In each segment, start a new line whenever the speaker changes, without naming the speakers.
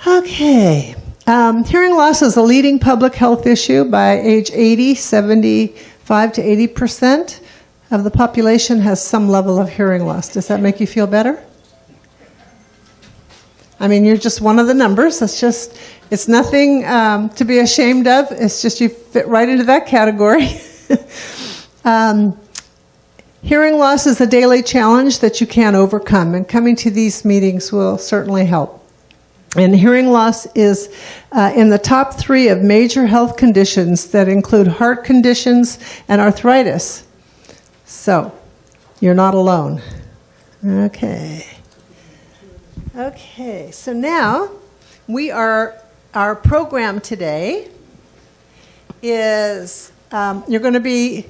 Okay. Hearing loss is a leading public health issue. By age 80, 75 to 80% of the population has some level of hearing loss. Does that make you feel better? I mean, you're just one of the numbers. It's nothing to be ashamed of. It's just you fit right into that category. Hearing loss is a daily challenge that you can't overcome, and coming to these meetings will certainly help. And hearing loss is in the top 3 of major health conditions that include heart conditions and arthritis. So, you're not alone. Okay, so now our program today is, you're going to be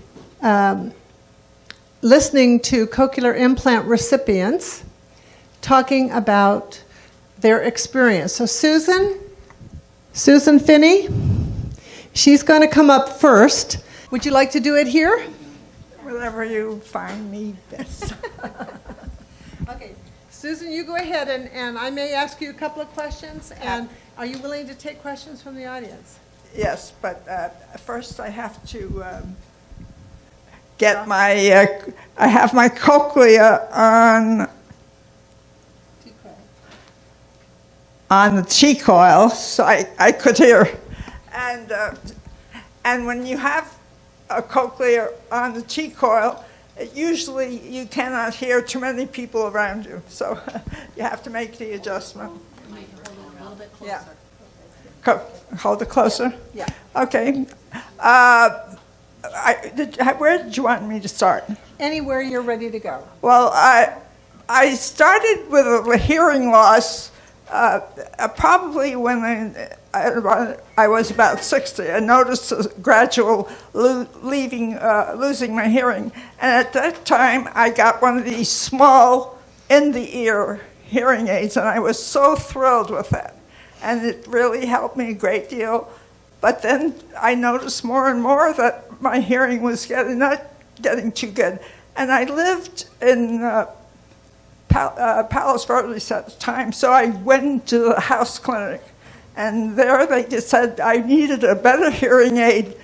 listening to cochlear implant recipients talking about their experience. So Susan Finney, she's going to come up first. Would you like to do it here?
Wherever you find me best.
Okay, Susan, you go ahead, and I may ask you a couple of questions, and are you willing to take questions from the audience?
Yes, but first I have to get I have my cochlea on the cheek coil, so I could hear. And when you have a cochlea on the cheek coil, usually you cannot hear too many people around you, so you have to make the adjustment.
Hold it a little bit closer.
Yeah. Hold it closer?
Yeah.
Okay. Where did you want me to start?
Anywhere you're ready to go.
Well, I started with a hearing loss probably when I was about 60. I noticed a gradual losing my hearing. And at that time, I got one of these small in-the-ear hearing aids, and I was so thrilled with that. And it really helped me a great deal. But then I noticed more and more that my hearing was not getting too good. And I lived in Palos Verdes at the time, so I went to the house clinic. And there they just said I needed a better hearing aid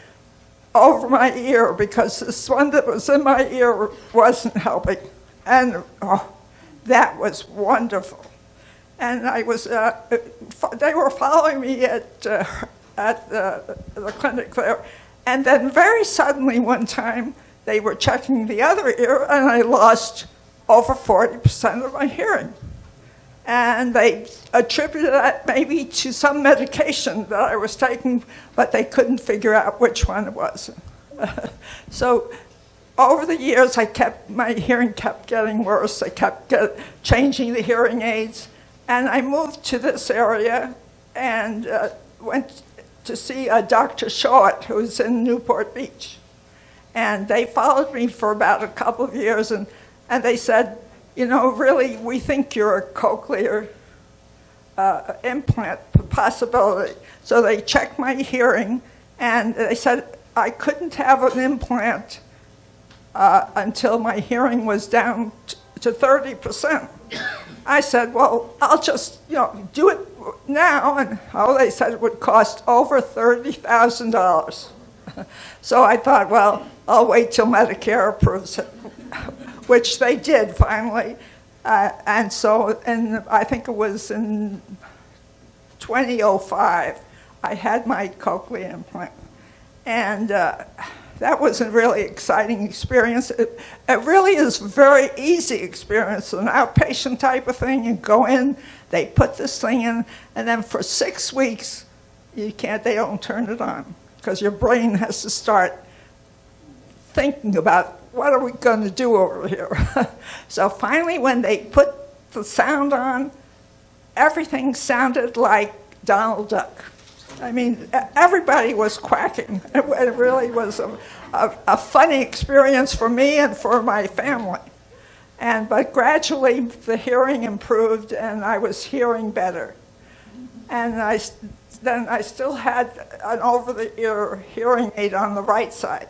over my ear because this one that was in my ear wasn't helping. And that was wonderful. And I was, they were following me at the clinic there. And then very suddenly one time, they were checking the other ear, and I lost over 40% of my hearing. And they attributed that maybe to some medication that I was taking, but they couldn't figure out which one it was. So over the years, my hearing kept getting worse. I kept changing the hearing aids. And I moved to this area and went to see Dr. Short, who's in Newport Beach. And they followed me for about a couple of years, and they said, you know, really, we think you're a cochlear implant possibility. So they checked my hearing, and they said I couldn't have an implant until my hearing was down to 30%. I said, well, I'll just, do it now. And they said it would cost over $30,000. So I thought, well, I'll wait till Medicare approves it, which they did finally. And I think it was in 2005, I had my cochlear implant. And that was a really exciting experience. It really is a very easy experience, an outpatient type of thing. You go in, they put this thing in, and then for 6 weeks, they don't turn it on, because your brain has to start thinking about what are we going to do over here. So finally, when they put the sound on, everything sounded like Donald Duck. I mean, everybody was quacking. It really was a funny experience for me and for my family. But gradually, the hearing improved, and I was hearing better. And then I still had an over-the-ear hearing aid on the right side.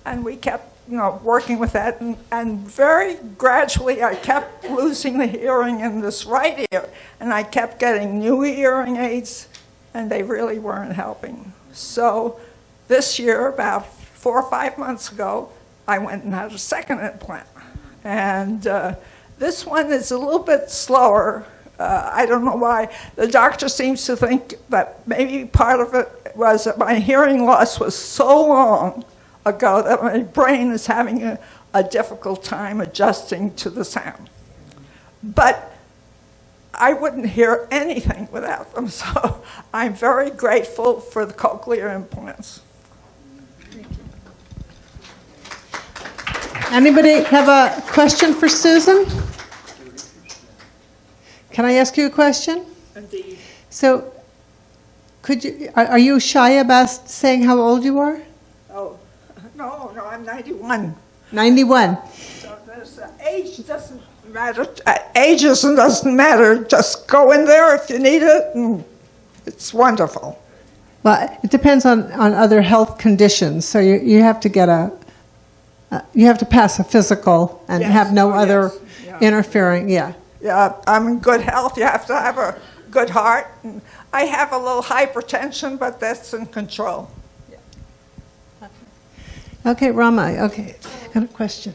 And we kept working with that, and very gradually I kept losing the hearing in this right ear, and I kept getting new hearing aids, and they really weren't helping. So this year, about 4 or 5 months ago, I went and had a second implant. And this one is a little bit slower. I don't know why. The doctor seems to think that maybe part of it was that my hearing loss was so long ago that my brain is having a difficult time adjusting to the sound. But I wouldn't hear anything without them, so I'm very grateful for the cochlear implants.
Anybody have a question for Susan? Can I ask you a question?
Indeed.
So, are you shy about saying how old you are?
Oh, no, I'm 91.
91.
So age doesn't matter. Ageism doesn't matter. Just go in there if you need it, and it's wonderful.
Well, it depends on other health conditions. So you have to get you have to pass a physical and
Yes.
have no other
Yeah.
interfering. Yeah.
Yeah, I'm in good health. You have to have a good heart. And I have a little hypertension, but that's in control.
Okay, Rama. Okay, I got a question.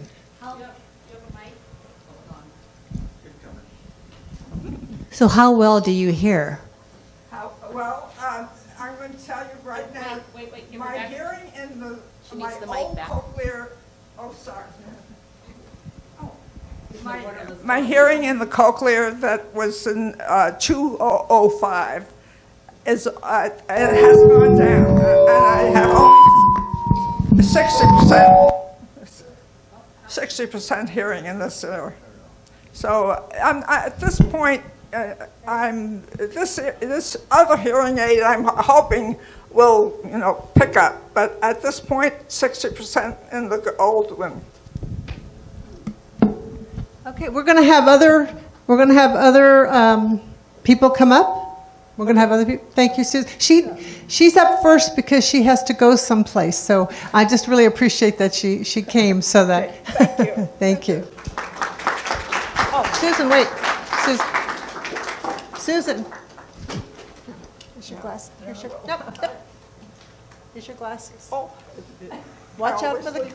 So how well do you hear?
Well, I'm going to tell you right now.
Wait, give her
my
back.
hearing in
She
my
needs the mic
old
back.
cochlear. Oh, sorry. My hearing in the cochlear that was in 2005 is it has gone down, and I have only 60% hearing in this ear. So at this point, this other hearing aid I'm hoping will pick up, but at this point 60% in the old one.
Okay, we're going to have other people come up. We're going to have other people. Thank you, Susan. She's up first because she has to go someplace. So I just really appreciate that she came. So that.
Okay, thank you.
Thank you. Oh, Susan, wait. Susan. Here's your glasses. Nope. Here's your glasses.
Oh,
Watch out for the.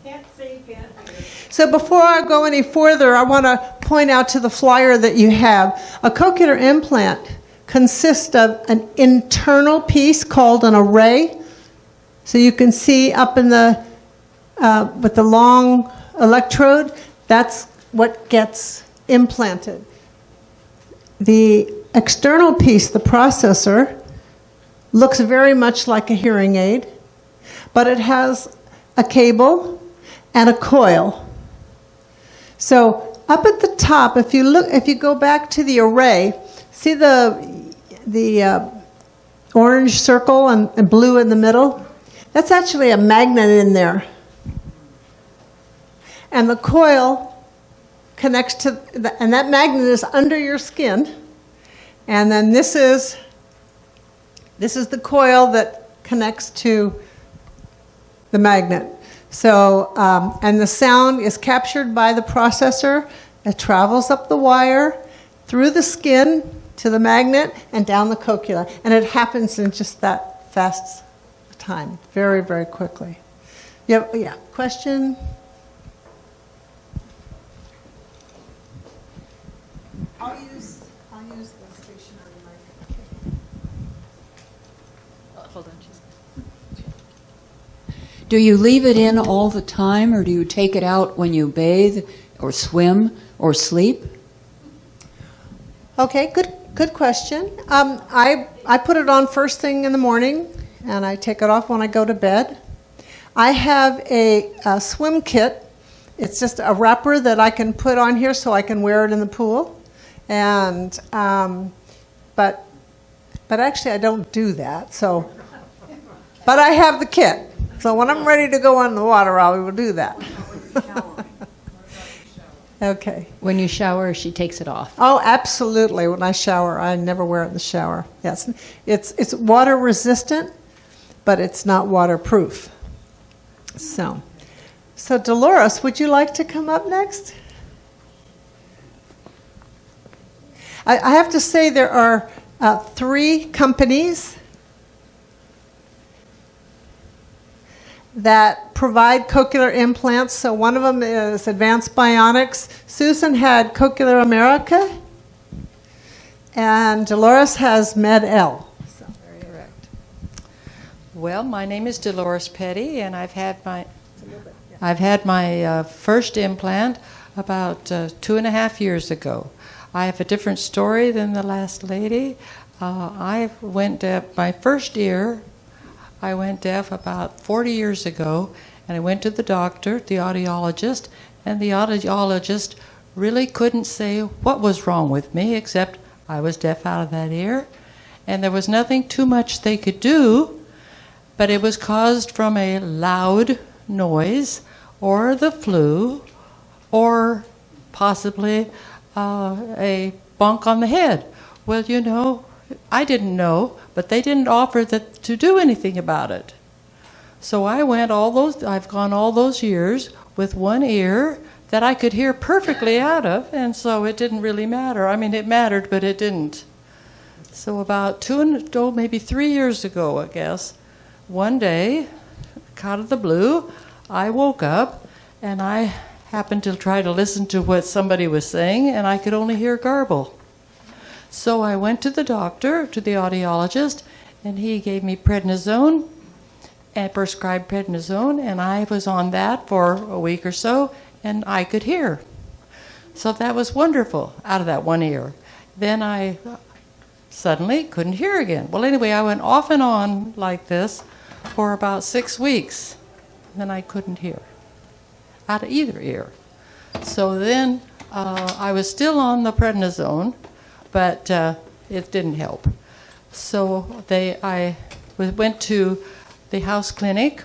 can't see, can't hear.
So before I go any further, I want to point out to the flyer that you have, a cochlear implant consists of an internal piece called an array. So you can see up in the, with the long electrode, that's what gets implanted. The external piece, the processor, looks very much like a hearing aid, but it has a cable and a coil. So up at the top, if you go back to the array, see the orange circle and blue in the middle? That's actually a magnet in there. And the coil connects to, and that magnet is under your skin. And then this is the coil that connects to the magnet. So, and the sound is captured by the processor. It travels up the wire, through the skin, to the magnet, and down the cochlea. And it happens in just that fast time, very, very quickly. Yeah, question? I'll use the stationary mic.
Hold on,
Do you leave it in all the time, or do you take it out when you bathe or swim or sleep?
Okay, good question. I put it on first thing in the morning, and I take it off when I go to bed. I have a swim kit. It's just a wrapper that I can put on here so I can wear it in the pool. And but actually I don't do that. So, but I have the kit. So when I'm ready to go in the water, I will do that. Okay.
When you shower, she takes it off.
Oh, absolutely. When I shower, I never wear it in the shower. Yes, it's water resistant, but it's not waterproof. So Dolores, would you like to come up next? I have to say there are 3 companies that provide cochlear implants. So one of them is Advanced Bionics. Susan had Cochlear America, and Dolores has Med-L.
Correct. Well, my name is Dolores Petty, and I've had my first implant about 2.5 years ago. I have a different story than the last lady. I went deaf my first ear. I went deaf about 40 years ago, and I went to the doctor, the audiologist, and the audiologist really couldn't say what was wrong with me, except I was deaf out of that ear, and there was nothing too much they could do, but it was caused from a loud noise, or the flu, or possibly a bonk on the head. Well, you know, I didn't know, but they didn't offer to do anything about it. So I've gone all those years with one ear that I could hear perfectly out of, and so it didn't really matter. I mean, it mattered, but it didn't. So about maybe 3 years ago, I guess, one day, out of the blue, I woke up, and I happened to try to listen to what somebody was saying, and I could only hear garble. So I went to the doctor, to the audiologist, and he gave me prednisone, and prescribed prednisone, and I was on that for a week or so, and I could hear. So that was wonderful, out of that one ear. Then I suddenly couldn't hear again. Well, anyway, I went off and on like this for about 6 weeks, and then I couldn't hear out of either ear. So then I was still on the prednisone, but it didn't help. So I went to the house clinic,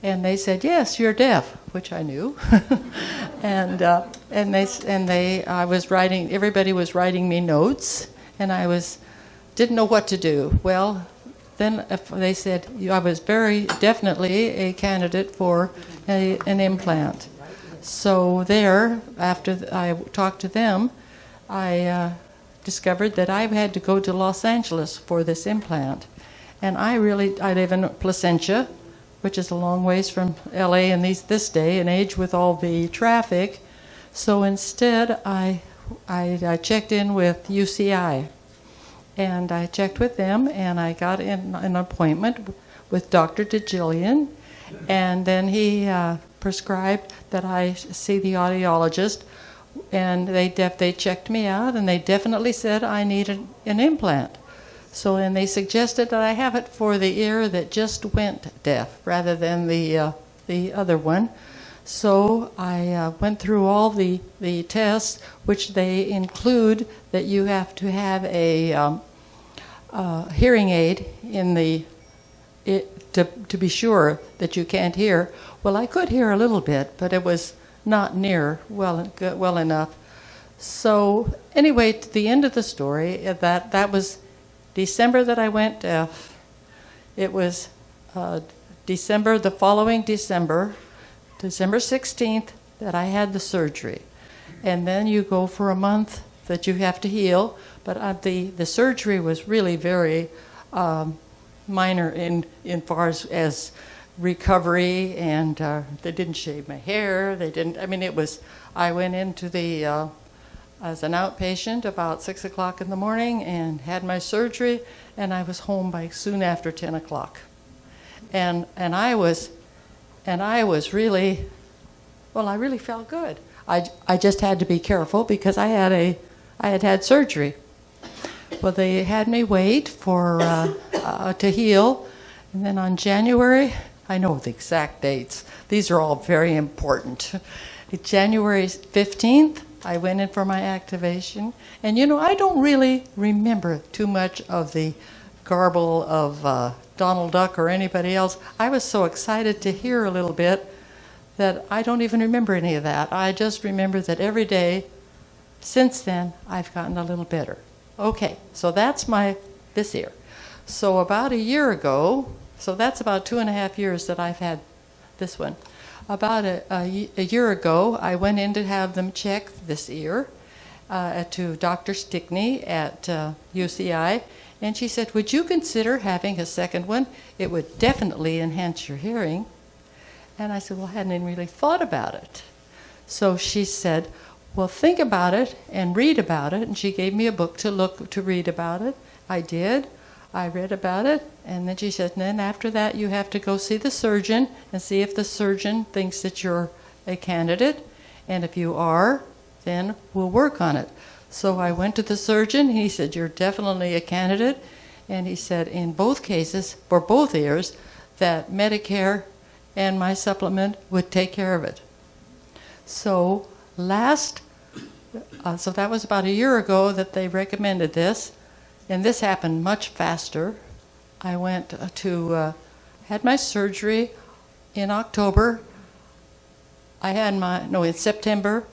and they said, "Yes, you're deaf," which I knew. I was writing. Everybody was writing me notes, and didn't know what to do. Well, then they said I was very definitely a candidate for an implant. So after I talked to them, I discovered that I had to go to Los Angeles for this implant. And I live in Placentia, which is a long ways from LA in this day and age with all the traffic. So instead, I checked in with UCI. And I checked with them, and I got an appointment with Dr. DeJillian. And then he prescribed that I see the audiologist. And they checked me out, and they definitely said I needed an implant. So, and they suggested that I have it for the ear that just went deaf rather than the other one. So I went through all the tests, which they include that you have to have a hearing aid to be sure that you can't hear. Well, I could hear a little bit, but it was not near well enough. So anyway, to the end of the story, that was December that I went deaf. It was the following December 16th, that I had the surgery. And then you go for a month that you have to heal. But the surgery was really very minor in far as recovery, and they didn't shave my hair. I went into as an outpatient about 6 o'clock in the morning and had my surgery, and I was home by soon after 10 o'clock. And I was really, I really felt good. I just had to be careful because I had surgery. Well, they had me wait for to heal, and then on January, I know the exact dates. These are all very important. January 15th, I went in for my activation, and I don't really remember too much of the garble of Donald Duck or anybody else. I was so excited to hear a little bit that I don't even remember any of that. I just remember that every day since then, I've gotten a little better. Okay, so that's this ear. So about a year ago, so that's about 2.5 years that I've had this one. About a year ago, I went in to have them check this ear to Dr. Stickney at UCI, and she said, would you consider having a second one? It would definitely enhance your hearing. And I said, well, I hadn't really thought about it. So she said, well, think about it and read about it. And she gave me a book to read about it. I did. I read about it. And then she said, and then after that, you have to go see the surgeon and see if the surgeon thinks that you're a candidate. And if you are, then we'll work on it. So I went to the surgeon. He said, you're definitely a candidate. And he said, in both cases, for both ears, that Medicare and my supplement would take care of it. So so that was about a year ago that they recommended this, and this happened much faster. I went had my surgery in October. In September.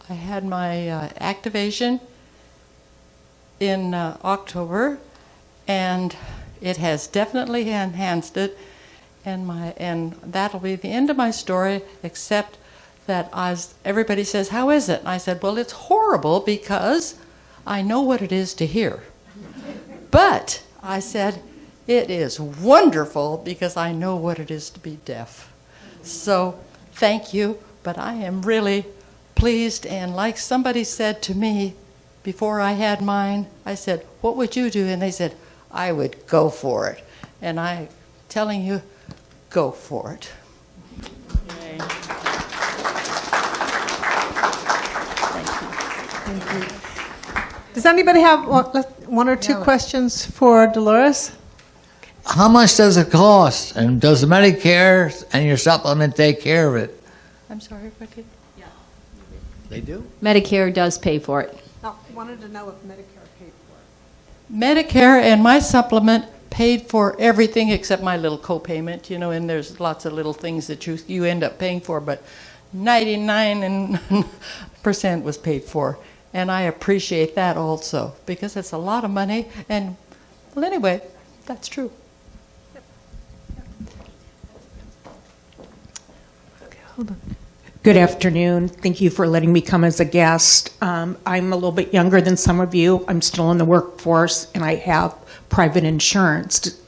I had my activation in October, and it has definitely enhanced it. And that'll be the end of my story, except that everybody says, how is it? And I said, well, it's horrible because I know what it is to hear. But I said, it is wonderful because I know what it is to be deaf. So thank you, but I am really pleased. And like somebody said to me before I had mine, I said, what would you do? And they said, I would go for it. And I'm telling you, go for it.
Yay.
Thank you. Does anybody have one or two questions for Dolores?
How much does it cost? And does the Medicare and your supplement take care of it?
I'm sorry, what did?
They do?
Medicare does pay for it.
I wanted to know if Medicare paid for it.
Medicare and my supplement paid for everything except my little copayment, and there's lots of little things that you end up paying for, but 99% was paid for. And I appreciate that also, because it's a lot of money. And, well, anyway, that's true.
Okay, hold on.
Good afternoon. Thank you for letting me come as a guest. I'm a little bit younger than some of you. I'm still in the workforce, and I have private insurance.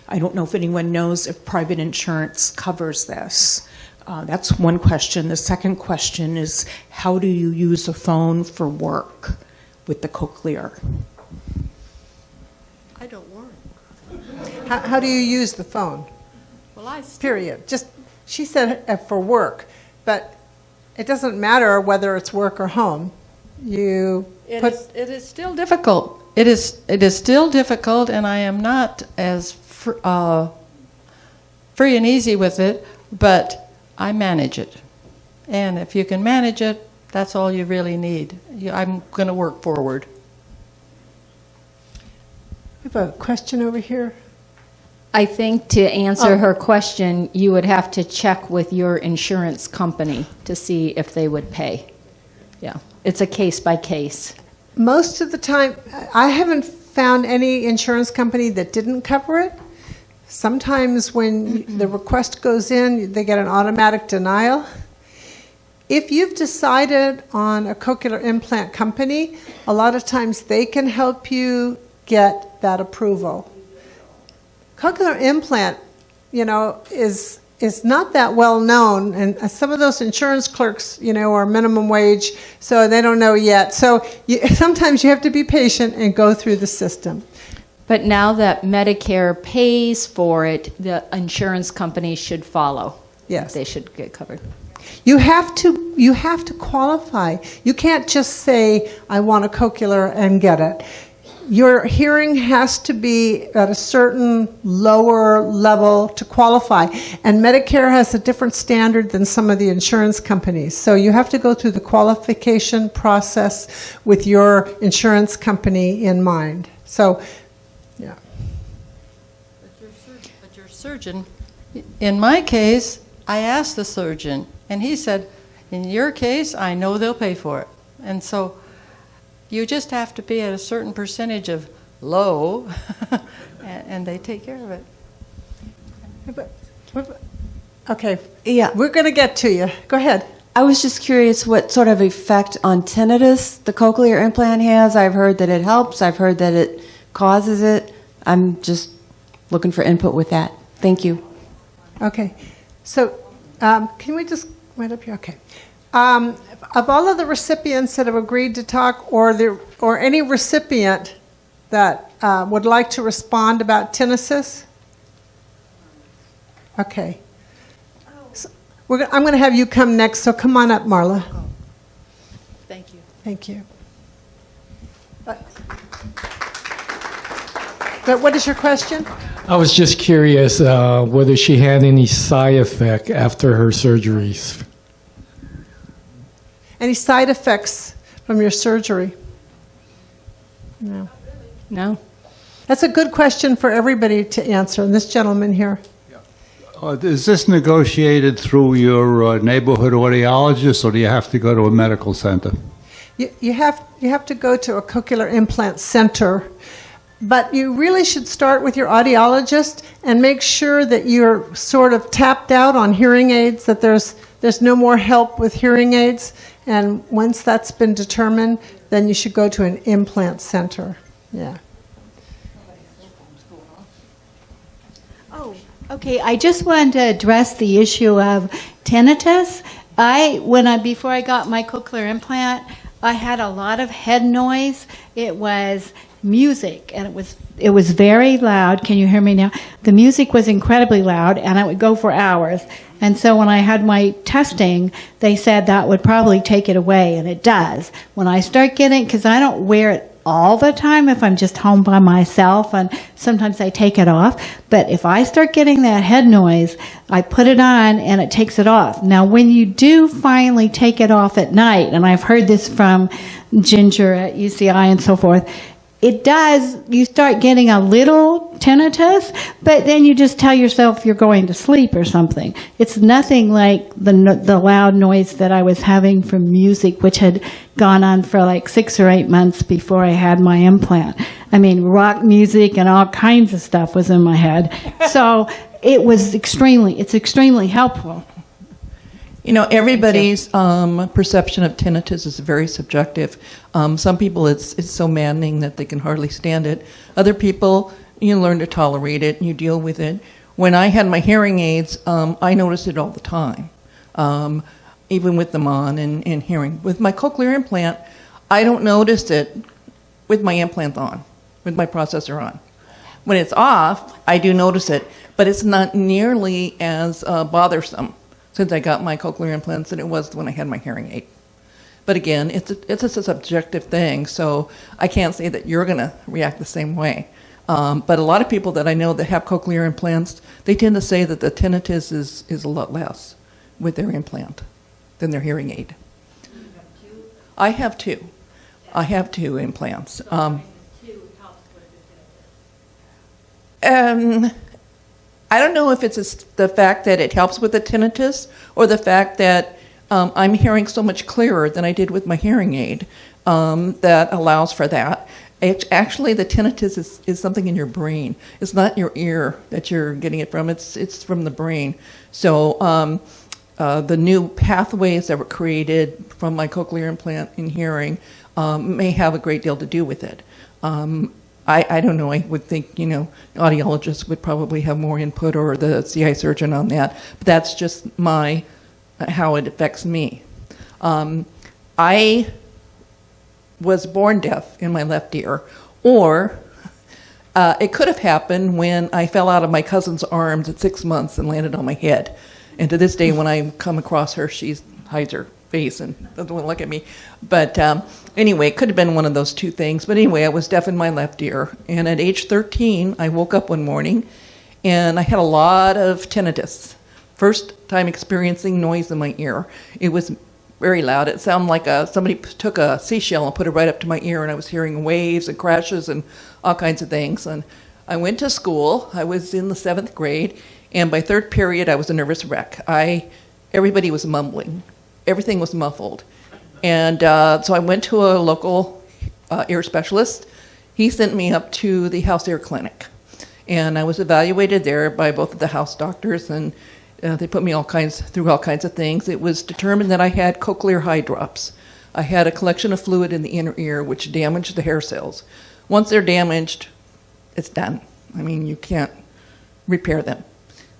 I don't know if anyone knows if private insurance covers this. That's one question. The second question is, how do you use a phone for work with the Cochlear?
I don't work.
How do you use the phone?
Well,
Period. She said for work, but it doesn't matter whether it's work or home. It
is still difficult. It is still difficult, and I am not as free and easy with it, but I manage it. And if you can manage it, that's all you really need. I'm going to work forward.
We have a question over here.
I think to answer her question, you would have to check with your insurance company to see if they would pay. Yeah, it's a case by case.
Most of the time, I haven't found any insurance company that didn't cover it. Sometimes when the request goes in, they get an automatic denial. If you've decided on a cochlear implant company, a lot of times they can help you get that approval. Cochlear implant, is not that well known, and some of those insurance clerks, are minimum wage, so they don't know yet. So sometimes you have to be patient and go through the system.
But now that Medicare pays for it, the insurance company should follow.
Yes.
They should get covered.
You have to qualify. You can't just say, I want a cochlear and get it. Your hearing has to be at a certain lower level to qualify. And Medicare has a different standard than some of the insurance companies. So you have to go through the qualification process with your insurance company in mind. So, yeah.
But your surgeon, in my case, I asked the surgeon, and he said, in your case, I know they'll pay for it. And so you just have to be at a certain percentage of low, and they take care of it.
Okay.
Yeah.
We're going to get to you. Go ahead.
I was just curious what sort of effect on tinnitus the cochlear implant has. I've heard that it helps. I've heard that it causes it. I'm just looking for input with that. Thank you.
Okay. So can we just wait up here? Okay. Of all of the recipients that have agreed to talk, or any recipient that would like to respond about tinnitus? Okay. So I'm going to have you come next, so come on up, Marla.
Thank you.
Thank you. But what is your question?
I was just curious whether she had any side effect after her surgeries.
Any side effects from your surgery? No.
No.
That's a good question for everybody to answer, and this gentleman here.
Is this negotiated through your neighborhood audiologist, or do you have to go to a medical center?
You have to go to a cochlear implant center, but you really should start with your audiologist and make sure that you're sort of tapped out on hearing aids, that there's no more help with hearing aids, and once that's been determined, then you should go to an implant center. Yeah.
Oh, okay. I just wanted to address the issue of tinnitus. Before I got my cochlear implant, I had a lot of head noise. It was music, and it was very loud. Can you hear me now? The music was incredibly loud, and it would go for hours. And so when I had my testing, they said that would probably take it away, and it does. When I start getting, because I don't wear it all the time if I'm just home by myself, and sometimes I take it off. But if I start getting that head noise, I put it on and it takes it off. Now, when you do finally take it off at night, and I've heard this from Ginger at UCI and so forth, it does, you start getting a little tinnitus, but then you just tell yourself you're going to sleep or something. It's nothing like the loud noise that I was having from music, which had gone on for like 6 or 8 months before I had my implant. I mean, rock music and all kinds of stuff was in my head. So it's extremely helpful.
You know, everybody's perception of tinnitus is very subjective. Some people, it's so maddening that they can hardly stand it. Other people, you learn to tolerate it and you deal with it. When I had my hearing aids, I noticed it all the time, even with them on and hearing. With my cochlear implant, I don't notice it with my implant on, with my processor on. When it's off, I do notice it, but it's not nearly as bothersome since I got my cochlear implants than it was when I had my hearing aid. But again, it's a subjective thing, so I can't say that you're going to react the same way. But a lot of people that I know that have cochlear implants, they tend to say that the tinnitus is a lot less with their implant than their hearing aid. I have two. I have two implants. I don't know if it's the fact that it helps with the tinnitus or the fact that I'm hearing so much clearer than I did with my hearing aid that allows for that. Actually, the tinnitus is something in your brain. It's not your ear that you're getting it from. It's from the brain. So the new pathways that were created from my cochlear implant in hearing may have a great deal to do with it. I don't know. I would think, audiologists would probably have more input, or the CI surgeon on that. But that's just how it affects me. I was born deaf in my left ear, or it could have happened when I fell out of my cousin's arms at 6 months and landed on my head. And to this day, when I come across her, she hides her face and doesn't want to look at me. But anyway, it could have been one of those two things. But anyway, I was deaf in my left ear. And at age 13, I woke up one morning and I had a lot of tinnitus. First time experiencing noise in my ear. It was very loud. It sounded like somebody took a seashell and put it right up to my ear, and I was hearing waves and crashes and all kinds of things. And I went to school. I was in the 7th grade, and by 3rd period, I was a nervous wreck. Everybody was mumbling. Everything was muffled. And so I went to a local ear specialist. He sent me up to the house ear clinic. And I was evaluated there by both of the house doctors. And They put me through all kinds of things. It was determined that I had cochlear eye drops. I had a collection of fluid in the inner ear which damaged the hair cells. Once they're damaged, it's done. I mean, you can't repair them.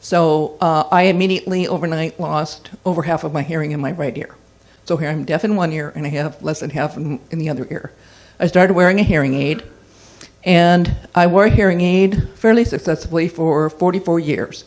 So I immediately overnight lost over half of my hearing in my right ear. So here I'm deaf in one ear and I have less than half in the other ear. I started wearing a hearing aid, and I wore a hearing aid fairly successfully for 44 years.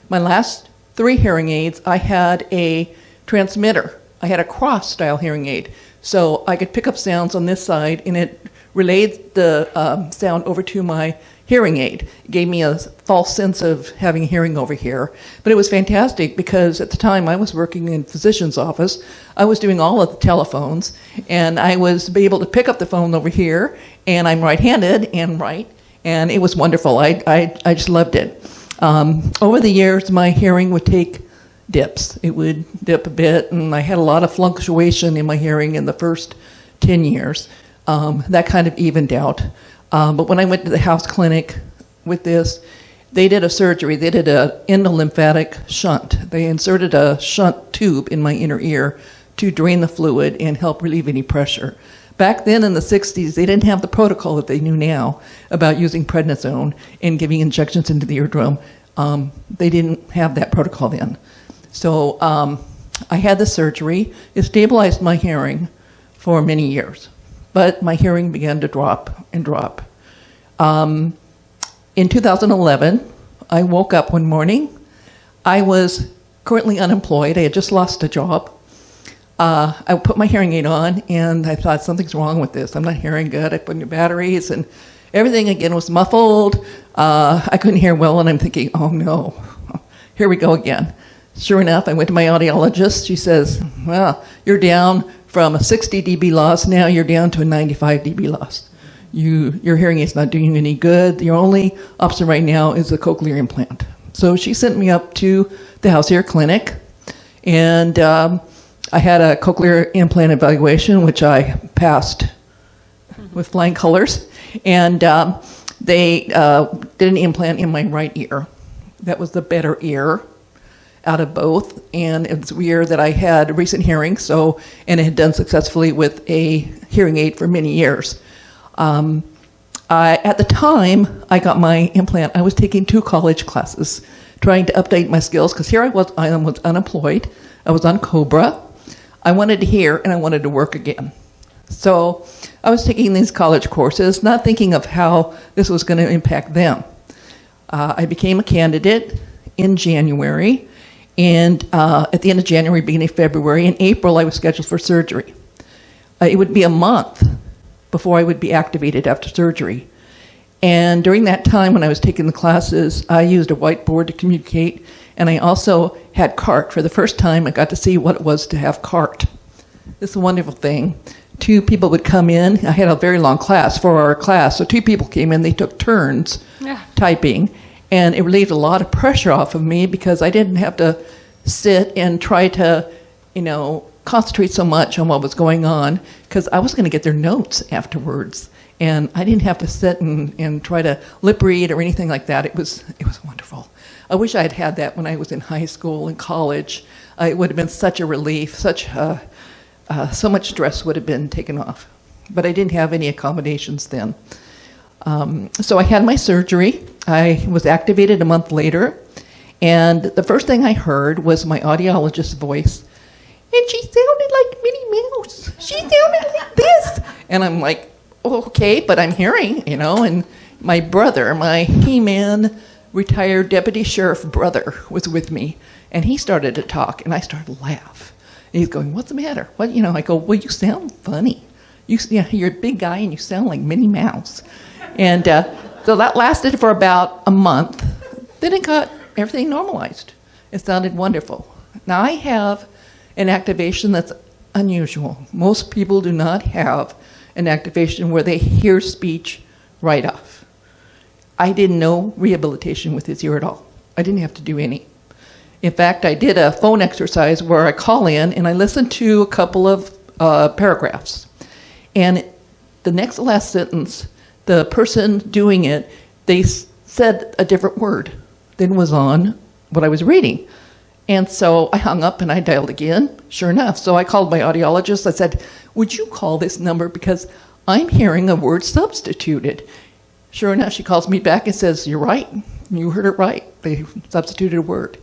My last 3 hearing aids, I had a transmitter. I had a cross-style hearing aid. So I could pick up sounds on this side, and it relayed the sound over to my hearing aid. It gave me a false sense of having hearing over here. But it was fantastic because at the time I was working in a physician's office. I was doing all of the telephones, and I was able to pick up the phone over here, and I'm right-handed and right, and it was wonderful. I just loved it. Over the years, my hearing would take dips. It would dip a bit, and I had a lot of fluctuation in my hearing in the first 10 years. That kind of evened out. But when I went to the house clinic with this, they did a surgery. They did an endolymphatic shunt. They inserted a shunt tube in my inner ear to drain the fluid and help relieve any pressure. Back then in the 60s, they didn't have the protocol that they knew now about using prednisone and giving injections into the eardrum. They didn't have that protocol then. So I had the surgery. It stabilized my hearing for many years. But my hearing began to drop and drop. In 2011, I woke up one morning. I was currently unemployed. I had just lost a job. I put my hearing aid on, and I thought, something's wrong with this. I'm not hearing good. I put in the batteries, and everything again was muffled. I couldn't hear well, and I'm thinking, oh no, here we go again. Sure enough, I went to my audiologist. She says, well, you're down from a 60 dB loss, now you're down to a 95 dB loss. Your hearing aid's not doing you any good. Your only option right now is a cochlear implant. So she sent me up to the house ear clinic, and I had a cochlear implant evaluation, which I passed with flying colors. And they did an implant in my right ear. That was the better ear out of both, and it's weird that I had recent hearing, and it had done successfully with a hearing aid for many years. At the time I got my implant, I was taking 2 college classes, trying to update my skills, because here I was unemployed, I was on COBRA, I wanted to hear, and I wanted to work again. So I was taking these college courses, not thinking of how this was going to impact them. I became a candidate in January, and at the end of January, beginning of February, in April, I was scheduled for surgery. It would be a month before I would be activated after surgery. And during that time, when I was taking the classes, I used a whiteboard to communicate, and I also had CART. For the first time, I got to see what it was to have CART. This is a wonderful thing. 2 people would come in. I had a very long class, 4-hour class, so 2 people came in. They took turns typing. And it relieved a lot of pressure off of me because I didn't have to sit and try to, concentrate so much on what was going on, because I was going to get their notes afterwards. And I didn't have to sit and try to lip read or anything like that. It was wonderful. I wish I had had that when I was in high school and college. It would have been such a relief, so much stress would have been taken off. But I didn't have any accommodations then. So I had my surgery. I was activated a month later, and the first thing I heard was my audiologist's voice, and she sounded like Minnie Mouse. She sounded like this. And I'm like, okay, but I'm hearing, and my brother, my He-Man retired deputy sheriff brother was with me, and he started to talk, and I started to laugh. And he's going, what's the matter? What, I go, well, you sound funny. You're a big guy, and you sound like Minnie Mouse. And so that lasted for about a month. Then it got everything normalized. It sounded wonderful. Now I have an activation that's unusual. Most people do not have an activation where they hear speech right off. I didn't know rehabilitation with his ear at all. I didn't have to do any. In fact, I did a phone exercise where I call in and I listen to a couple of paragraphs. And the next to last sentence, the person doing it, they said a different word than was on what I was reading. And so I hung up and I dialed again. Sure enough. So I called my audiologist. I said, would you call this number because I'm hearing a word substituted. Sure enough, she calls me back and says, you're right. You heard it right. They substituted a word.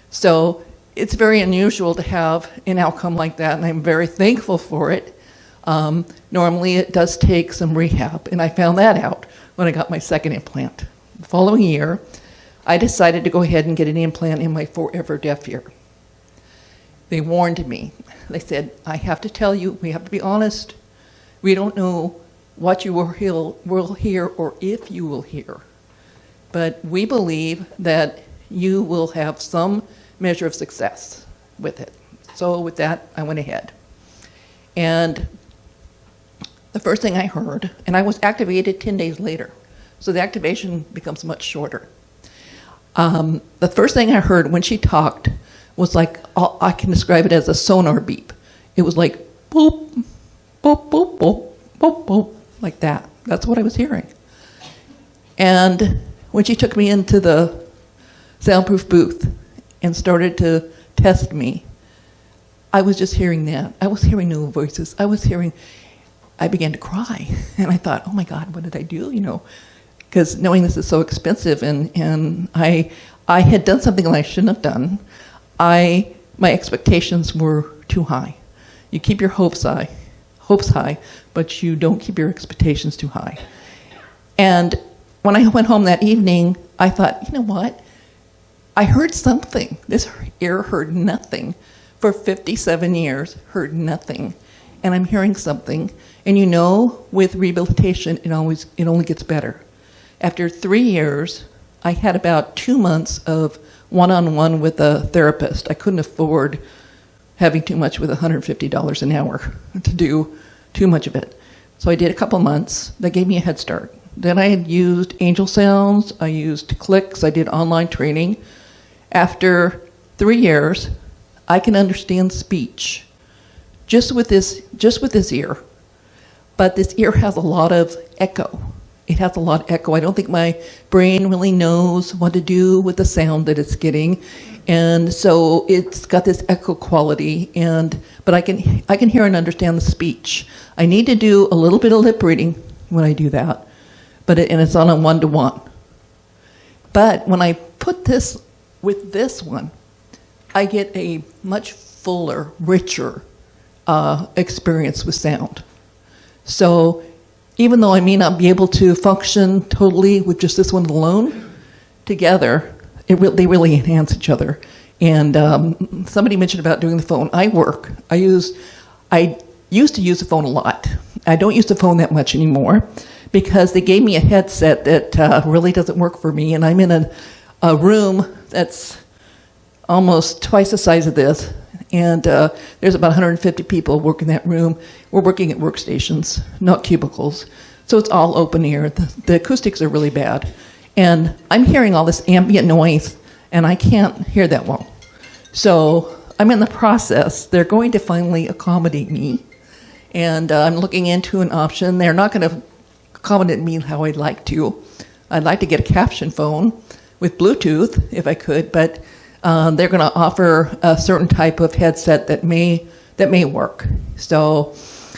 So it's very unusual to have an outcome like that, and I'm very thankful for it. Normally it does take some rehab, and I found that out when I got my second implant. The following year, I decided to go ahead and get an implant in my forever deaf ear. They warned me. They said, I have to tell you, we have to be honest. We don't know what you will hear or if you will hear. But we believe that you will have some measure of success with it. So with that, I went ahead. And the first thing I heard, and I was activated 10 days later, so the activation becomes much shorter. The first thing I heard when she talked was like, I can describe it as a sonar beep. It was like, boop, boop, boop, boop, boop, boop, like that. That's what I was hearing. And when she took me into the soundproof booth and started to test me, I was just hearing that. I was hearing no voices. I began to cry. And I thought, oh my God, what did I do? Because knowing this is so expensive, and I had done something that I shouldn't have done. My expectations were too high. You keep your hopes high, but you don't keep your expectations too high. And when I went home that evening, I thought, you know what? I heard something. This ear heard nothing. For 57 years, heard nothing. And I'm hearing something. And with rehabilitation, it only gets better. After 3 years, I had about 2 months of one-on-one with a therapist. I couldn't afford having too much with $150 an hour to do too much of it. So I did a couple months. That gave me a head start. Then I had used angel sounds. I used clicks. I did online training. After 3 years, I can understand speech just with this ear. But this ear has a lot of echo. It has a lot of echo. I don't think my brain really knows what to do with the sound that it's getting. And so it's got this echo quality, but I can hear and understand the speech. I need to do a little bit of lip reading when I do that, and it's on a 1-to-1. But when I put this with this one, I get a much fuller, richer experience with sound. So even though I may not be able to function totally with just this one alone, together, they really enhance each other. And somebody mentioned about doing the phone. I used to use the phone a lot. I don't use the phone that much anymore because they gave me a headset that really doesn't work for me. And I'm in a room that's almost twice the size of this. And there's about 150 people work in that room. We're working at workstations, not cubicles. So it's all open air. The acoustics are really bad. And I'm hearing all this ambient noise, and I can't hear that well. So I'm in the process. They're going to finally accommodate me. And I'm looking into an option. They're not going to accommodate me how I'd like to. I'd like to get a caption phone with Bluetooth, if I could, but they're going to offer a certain type of headset that may work. So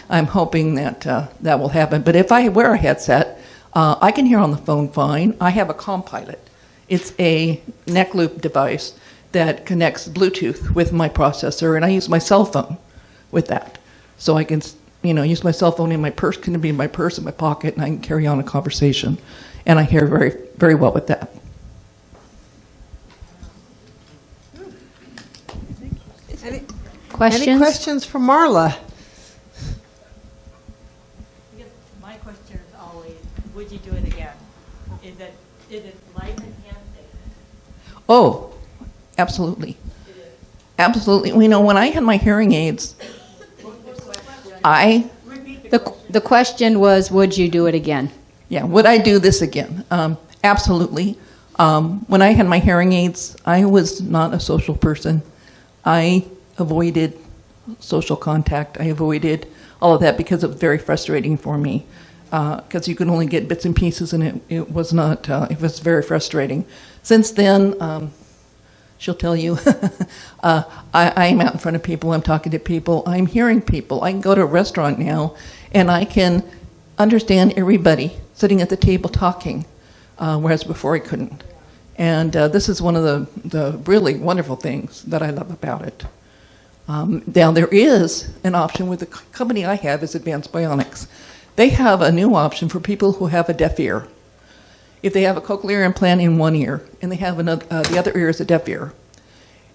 I'm hoping that that will happen. But if I wear a headset, I can hear on the phone fine. I have a Compilot. It's a neck loop device that connects Bluetooth with my processor, and I use my cell phone with that. So I can, use my cell phone in my purse, can be in my purse, in my pocket, and I can carry on a conversation. And I hear very, very well with that.
Questions?
Any questions for Marla?
My question is always, would you do it again? Is it life enhancing?
Oh, absolutely. Absolutely. When I had my hearing aids,
The question was, would you do it again?
Yeah, would I do this again? Absolutely. When I had my hearing aids, I was not a social person. I avoided social contact. I avoided all of that because it was very frustrating for me. Because you could only get bits and pieces, and it was not. It was very frustrating. Since then, She'll tell you, I'm out in front of people, I'm talking to people, I'm hearing people. I can go to a restaurant now, and I can understand everybody sitting at the table talking, whereas before I couldn't. And this is one of the really wonderful things that I love about it. Now, there is an option with the company I have is Advanced Bionics. They have a new option for people who have a deaf ear. If they have a cochlear implant in one ear and they have another, the other ear is a deaf ear,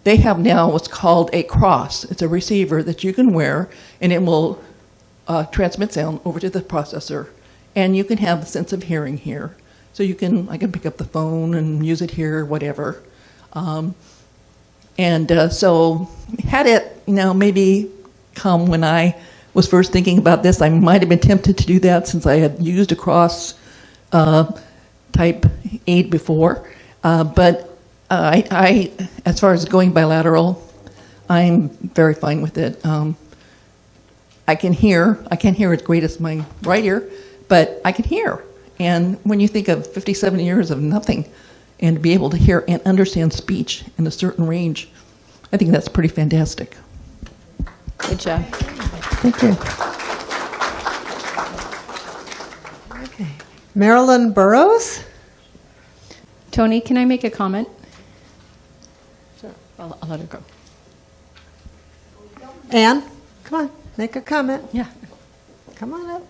they have now what's called a cross. It's a receiver that you can wear, and it will transmit sound over to the processor, and you can have the sense of hearing here. So I can pick up the phone and use it here, whatever. So had it, maybe come when I was first thinking about this, I might have been tempted to do that since I had used a cross type aid before. But I, as far as going bilateral, I'm very fine with it. I can't hear as great as my right ear, but I can hear. And when you think of 57 years of nothing, and to be able to hear and understand speech in a certain range, I think that's pretty fantastic.
Good job.
Thank you. Okay. Marilyn Burrows?
Tony, can I make a comment? Sure. I'll let her go.
Anne, come on, make a comment.
Yeah.
Come on up.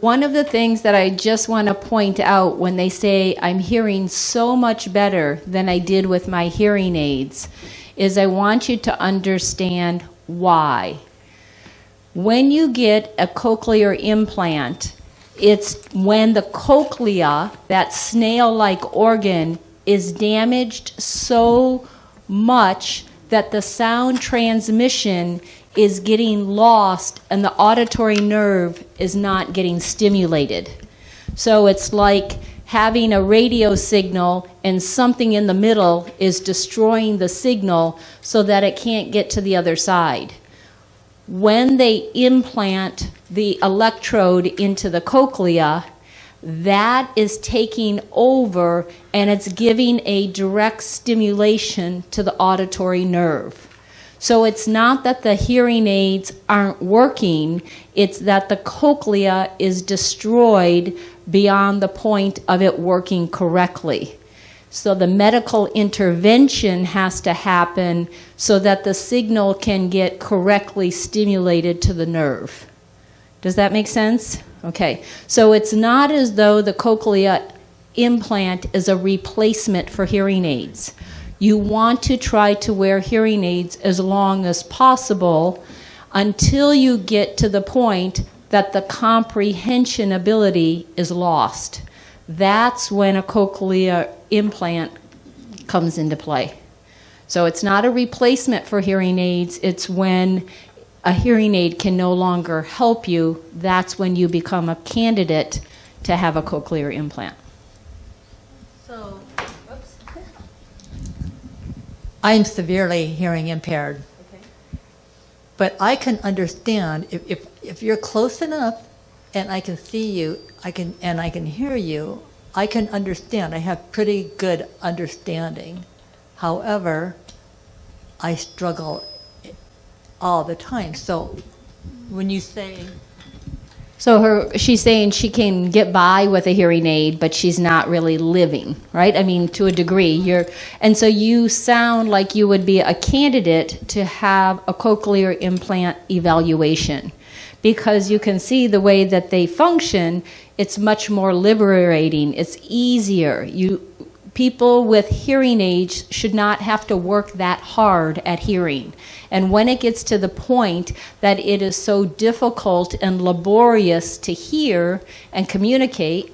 One of the things that I just want to point out when they say I'm hearing so much better than I did with my hearing aids is I want you to understand why. When you get a cochlear implant, it's when the cochlea, that snail-like organ, is damaged so much that the sound transmission is getting lost and the auditory nerve is not getting stimulated. So it's like having a radio signal and something in the middle is destroying the signal so that it can't get to the other side. When they implant the electrode into the cochlea, that is taking over and it's giving a direct stimulation to the auditory nerve. So it's not that the hearing aids aren't working, it's that the cochlea is destroyed beyond the point of it working correctly. So the medical intervention has to happen so that the signal can get correctly stimulated to the nerve. Does that make sense? Okay. So it's not as though the cochlear implant is a replacement for hearing aids. You want to try to wear hearing aids as long as possible until you get to the point that the comprehension ability is lost. That's when a cochlear implant comes into play. So it's not a replacement for hearing aids, it's when a hearing aid can no longer help you, that's when you become a candidate to have a cochlear implant.
So, I'm severely hearing impaired. Okay. But I can understand if you're close enough and I can see you, I can hear you, I can understand. I have pretty good understanding. However, I struggle all the time. So when you say...
So she's saying she can get by with a hearing aid, but she's not really living, right? I mean, to a degree. And so you sound like you would be a candidate to have a cochlear implant evaluation, because you can see the way that they function, it's much more liberating, it's easier. People with hearing aids should not have to work that hard at hearing. And when it gets to the point that it is so difficult and laborious to hear and communicate,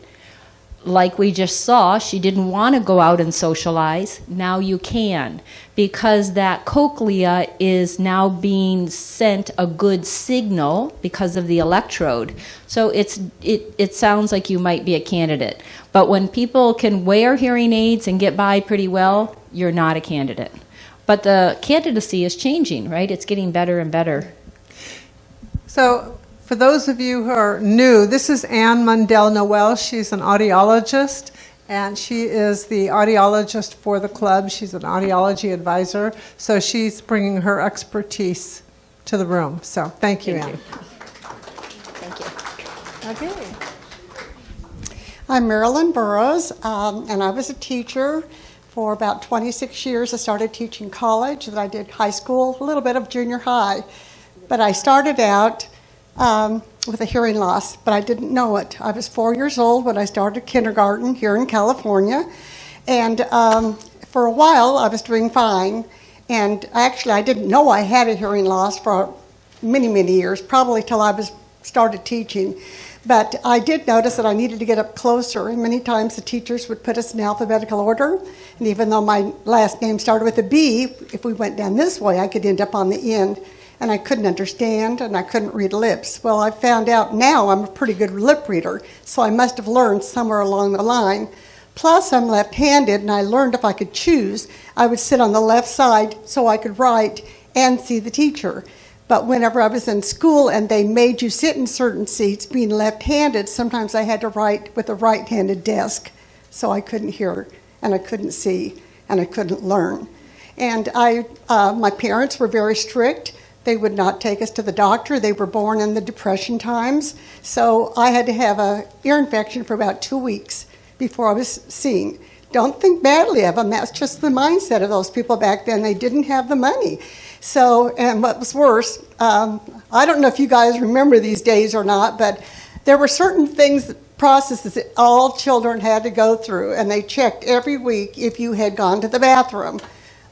like we just saw, she didn't want to go out and socialize. Now you can, because that cochlea is now being sent a good signal because of the electrode. So it sounds like you might be a candidate. But when people can wear hearing aids and get by pretty well, you're not a candidate. But the candidacy is changing, right? It's getting better and better.
So for those of you who are new, this is Anne Mundell Noel. She's an audiologist, and she is the audiologist for the club. She's an audiology advisor, so she's bringing her expertise to the room. So thank you, Ann.
Thank you.
Okay.
I'm Marilyn Burrows, and I was a teacher for about 26 years. I started teaching college, then I did high school, a little bit of junior high. But I started out with a hearing loss, but I didn't know it. I was 4 years old when I started kindergarten here in California, and for a while I was doing fine. And actually, I didn't know I had a hearing loss for many, many years, probably till I started teaching. But I did notice that I needed to get up closer, and many times the teachers would put us in alphabetical order. And even though my last name started with a B, if we went down this way, I could end up on the end. And I couldn't understand, and I couldn't read lips. Well, I found out now I'm a pretty good lip reader, so I must have learned somewhere along the line. Plus, I'm left-handed, and I learned if I could choose, I would sit on the left side so I could write and see the teacher. But whenever I was in school and they made you sit in certain seats, being left-handed, sometimes I had to write with a right-handed desk, so I couldn't hear, and I couldn't see, and I couldn't learn. And my parents were very strict. They would not take us to the doctor. They were born in the Depression times, so I had to have an ear infection for about 2 weeks before I was seen. Don't think badly of them. That's just the mindset of those people back then. They didn't have the money. So, and what was worse, I don't know if you guys remember these days or not, but there were certain things, processes that all children had to go through, and they checked every week if you had gone to the bathroom.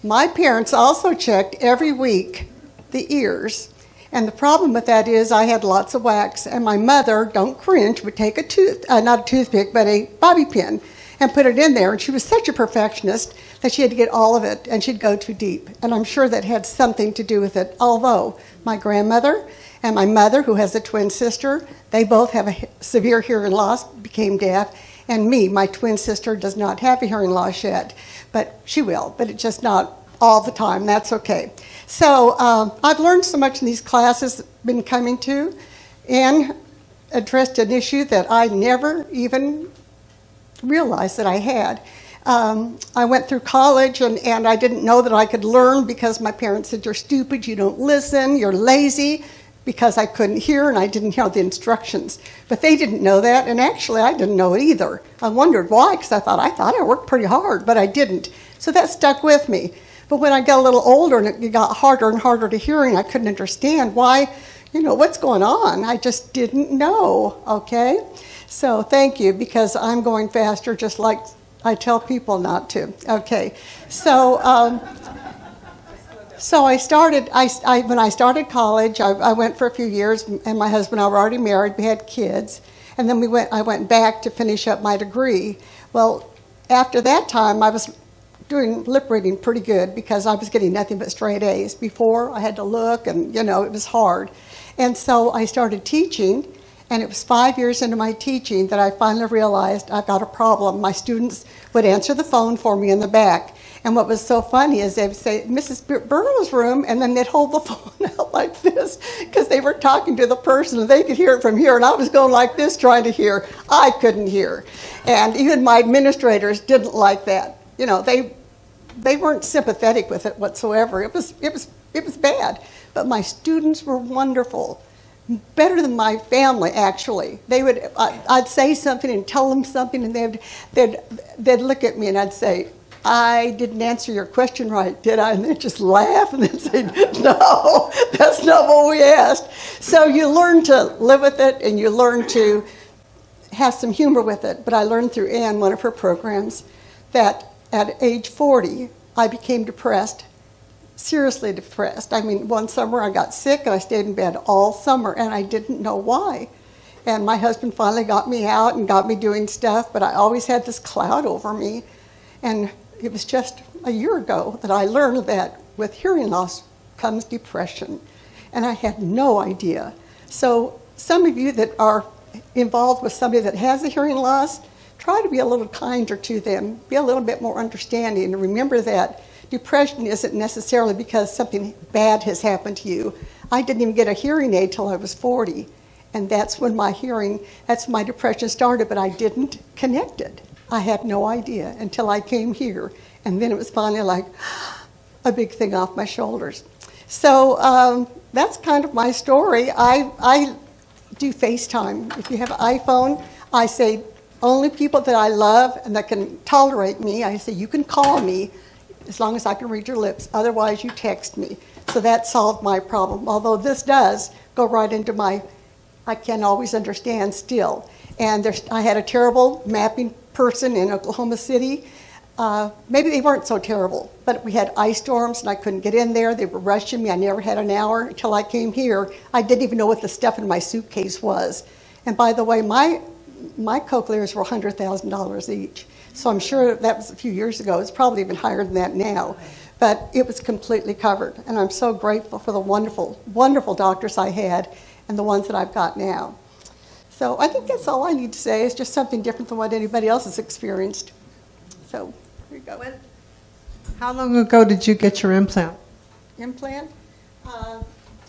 My parents also checked every week the ears. And the problem with that is I had lots of wax, and my mother, don't cringe, would take not a toothpick, but a bobby pin and put it in there. And she was such a perfectionist that she had to get all of it, and she'd go too deep. And I'm sure that had something to do with it, although my grandmother and my mother, who has a twin sister, they both have a severe hearing loss, became deaf. And me, my twin sister, does not have a hearing loss yet, but she will, but it's just not all the time. That's okay. So I've learned so much in these classes been coming to, and addressed an issue that I never even realized that I had. I went through college, and I didn't know that I could learn because my parents said, you're stupid, you don't listen, you're lazy, because I couldn't hear and I didn't hear the instructions. But they didn't know that, and actually I didn't know it either. I wondered why, because I thought I worked pretty hard, but I didn't. So that stuck with me. But when I got a little older and it got harder and harder to hear, and I couldn't understand why, what's going on? I just didn't know, okay? So thank you, because I'm going faster just like I tell people not to. Okay, so when I started college, I went for a few years, and my husband and I were already married. We had kids, and then I went back to finish up my degree. Well, after that time, I was doing lip reading pretty good because I was getting nothing but straight A's. Before, I had to look, and it was hard. And so I started teaching, and it was 5 years into my teaching that I finally realized I've got a problem. My students would answer the phone for me in the back. And what was so funny is they would say, Mrs. Burrow's room, and then they'd hold the phone out like this because they were talking to the person, and they could hear it from here, and I was going like this trying to hear. I couldn't hear. And even my administrators didn't like that. They weren't sympathetic with it whatsoever. It was bad. But my students were wonderful. Better than my family, actually. I'd say something and tell them something, and they'd look at me, and I'd say, I didn't answer your question right, did I? And they'd just laugh, and they'd say, no, that's not what we asked. So you learn to live with it, and you learn to have some humor with it. But I learned through Ann, one of her programs, that at age 40, I became depressed. Seriously depressed. I mean, one summer I got sick and I stayed in bed all summer, and I didn't know why. And my husband finally got me out and got me doing stuff, but I always had this cloud over me. And it was just a year ago that I learned that with hearing loss comes depression. And I had no idea. So some of you that are involved with somebody that has a hearing loss, try to be a little kinder to them, be a little bit more understanding, and remember that depression isn't necessarily because something bad has happened to you. I didn't even get a hearing aid till I was 40, and that's when my depression started, but I didn't connect it. I had no idea until I came here. And then it was finally like a big thing off my shoulders. So that's kind of my story. I do FaceTime. If you have an iPhone, I say only people that I love and that can tolerate me, I say you can call me as long as I can read your lips. Otherwise, you text me. So that solved my problem. Although this does go right into my, I can't always understand still. And I had a terrible mapping person in Oklahoma City. Maybe they weren't so terrible, but we had ice storms and I couldn't get in there. They were rushing me. I never had an hour until I came here. I didn't even know what the stuff in my suitcase was. And by the way, my cochlears were $100,000 each. So I'm sure that was a few years ago. It's probably even higher than that now. But it was completely covered. And I'm so grateful for the wonderful, wonderful doctors I had and the ones that I've got now. So I think that's all I need to say. It's just something different than what anybody else has experienced. So there you go.
How long ago did you get your implant?
Implant?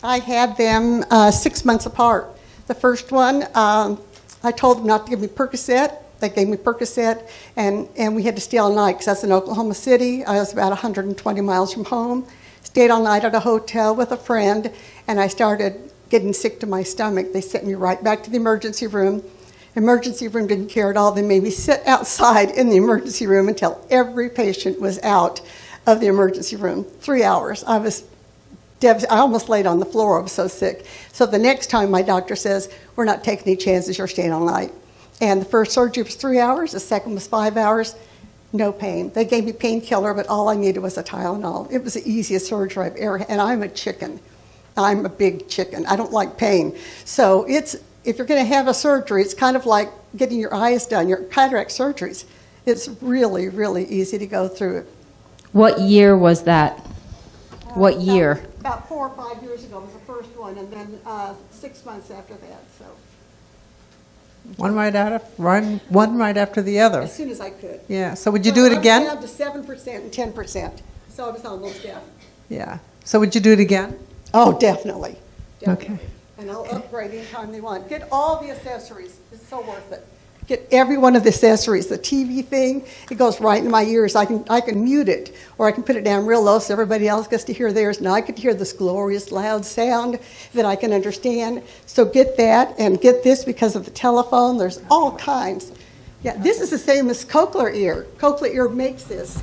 I had them 6 months apart. The first one, I told them not to give me Percocet. They gave me Percocet, and we had to stay all night because that's in Oklahoma City. I was about 120 miles from home. Stayed all night at a hotel with a friend, and I started getting sick to my stomach. They sent me right back to the emergency room. Emergency room didn't care at all. They made me sit outside in the emergency room until every patient was out of the emergency room. 3 hours. I almost laid on the floor. I was so sick. So the next time my doctor says, we're not taking any chances, you're staying all night. And the first surgery was 3 hours. The second was 5 hours. No pain. They gave me painkiller, but all I needed was a Tylenol. It was the easiest surgery I've ever had. And I'm a chicken. I'm a big chicken. I don't like pain. So if you're going to have a surgery, it's kind of like getting your eyes done, your cataract surgeries. It's really, really easy to go through it.
What year was that? What year?
About 4 or 5 years ago was the first one, and then 6 months after that. So
One right after the other.
as soon as I could.
Yeah. So would you do it again?
I was down to 7% and 10%, so I was almost down.
Yeah. So would you do it again?
Oh, definitely.
Okay.
And I'll upgrade anytime they want. Get all the accessories. It's so worth it. Get every one of the accessories. The TV thing, it goes right in my ears. I can mute it, or I can put it down real low so everybody else gets to hear theirs. Now I get to hear this glorious loud sound that I can understand. So get that, and get this because of the telephone. There's all kinds. Yeah, this is the same as Cochlear Ear. Cochlear Ear makes this.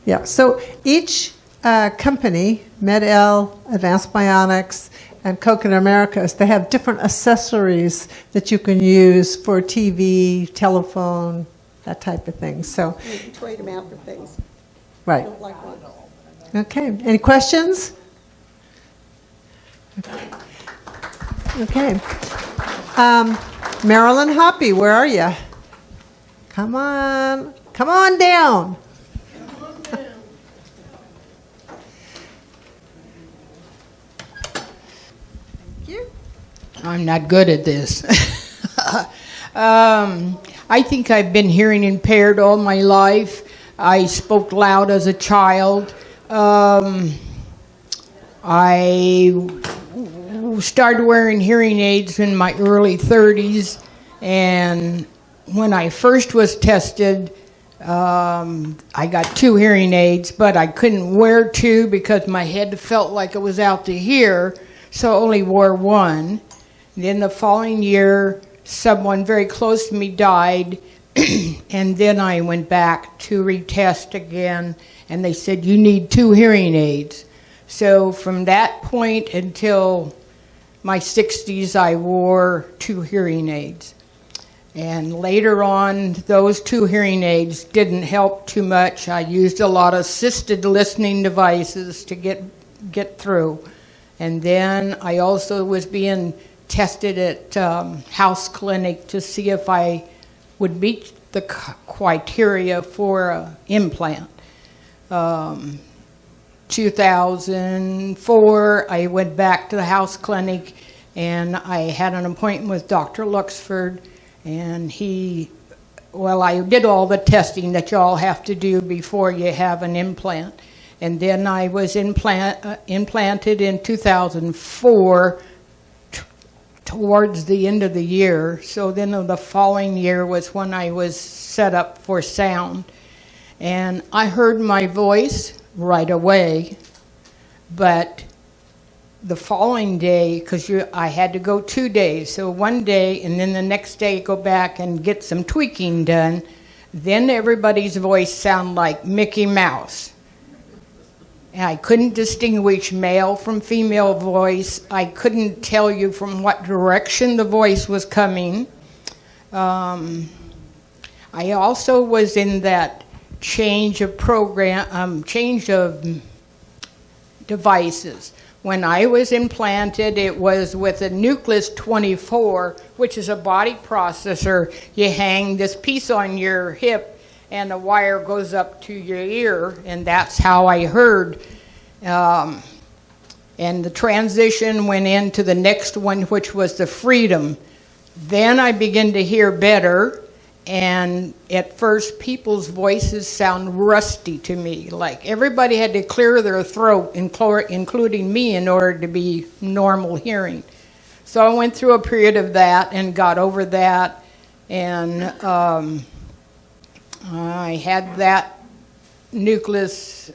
Yeah. So each company, Med-El, Advanced Bionics, and Cochlear Americas, they have different accessories that you can use for TV, telephone, that type of thing. So,
You can trade them out for things.
right.
I don't like one.
Okay. Any questions? Okay. Marilyn Hoppy, where are you? Come on down.
I'm not good at this. I think I've been hearing impaired all my life. I spoke loud as a child. I started wearing hearing aids in my early 30s, and when I first was tested, I got 2 hearing aids, but I couldn't wear 2 because my head felt like it was out to here, so I only wore 1. Then the following year, someone very close to me died, and then I went back to retest again, and they said, you need 2 hearing aids. So from that point until my 60s, I wore 2 hearing aids. And later on, those 2 hearing aids didn't help too much. I used a lot of assisted listening devices to get through. And then I also was being tested at house clinic to see if I would meet the criteria for an implant. 2004, I went back to the house clinic, and I had an appointment with Dr. Luxford, and I did all the testing that you all have to do before you have an implant. And then I was implanted in 2004, towards the end of the year. So then the following year was when I was set up for sound. And I heard my voice right away, but the following day, because I had to go 2 days, so one day and then the next day go back and get some tweaking done, then everybody's voice sounded like Mickey Mouse. And I couldn't distinguish male from female voice. I couldn't tell you from what direction the voice was coming. I also was in that change of devices. When I was implanted, it was with a Nucleus 24, which is a body processor. You hang this piece on your hip, and the wire goes up to your ear, and that's how I heard. And the transition went into the next one, which was the Freedom. Then I began to hear better, and at first people's voices sound rusty to me, like everybody had to clear their throat, including me, in order to be normal hearing. So I went through a period of that and got over that, and I had that Nucleus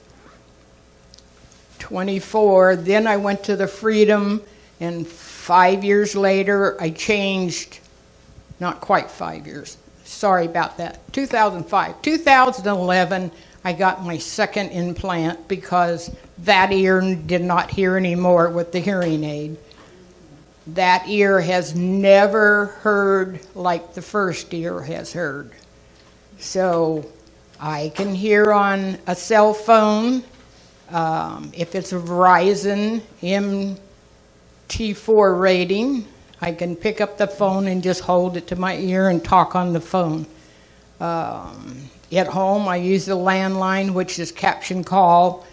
24. Then I went to the Freedom, and 5 years later I changed, not quite 5 years, sorry about that, 2005. 2011 I got my second implant because that ear did not hear anymore with the hearing aid. That ear has never heard like the first ear has heard. So I can hear on a cell phone, if it's a Verizon MT4 rating, I can pick up the phone and just hold it to my ear and talk on the phone. At home, I use the landline, which is caption call.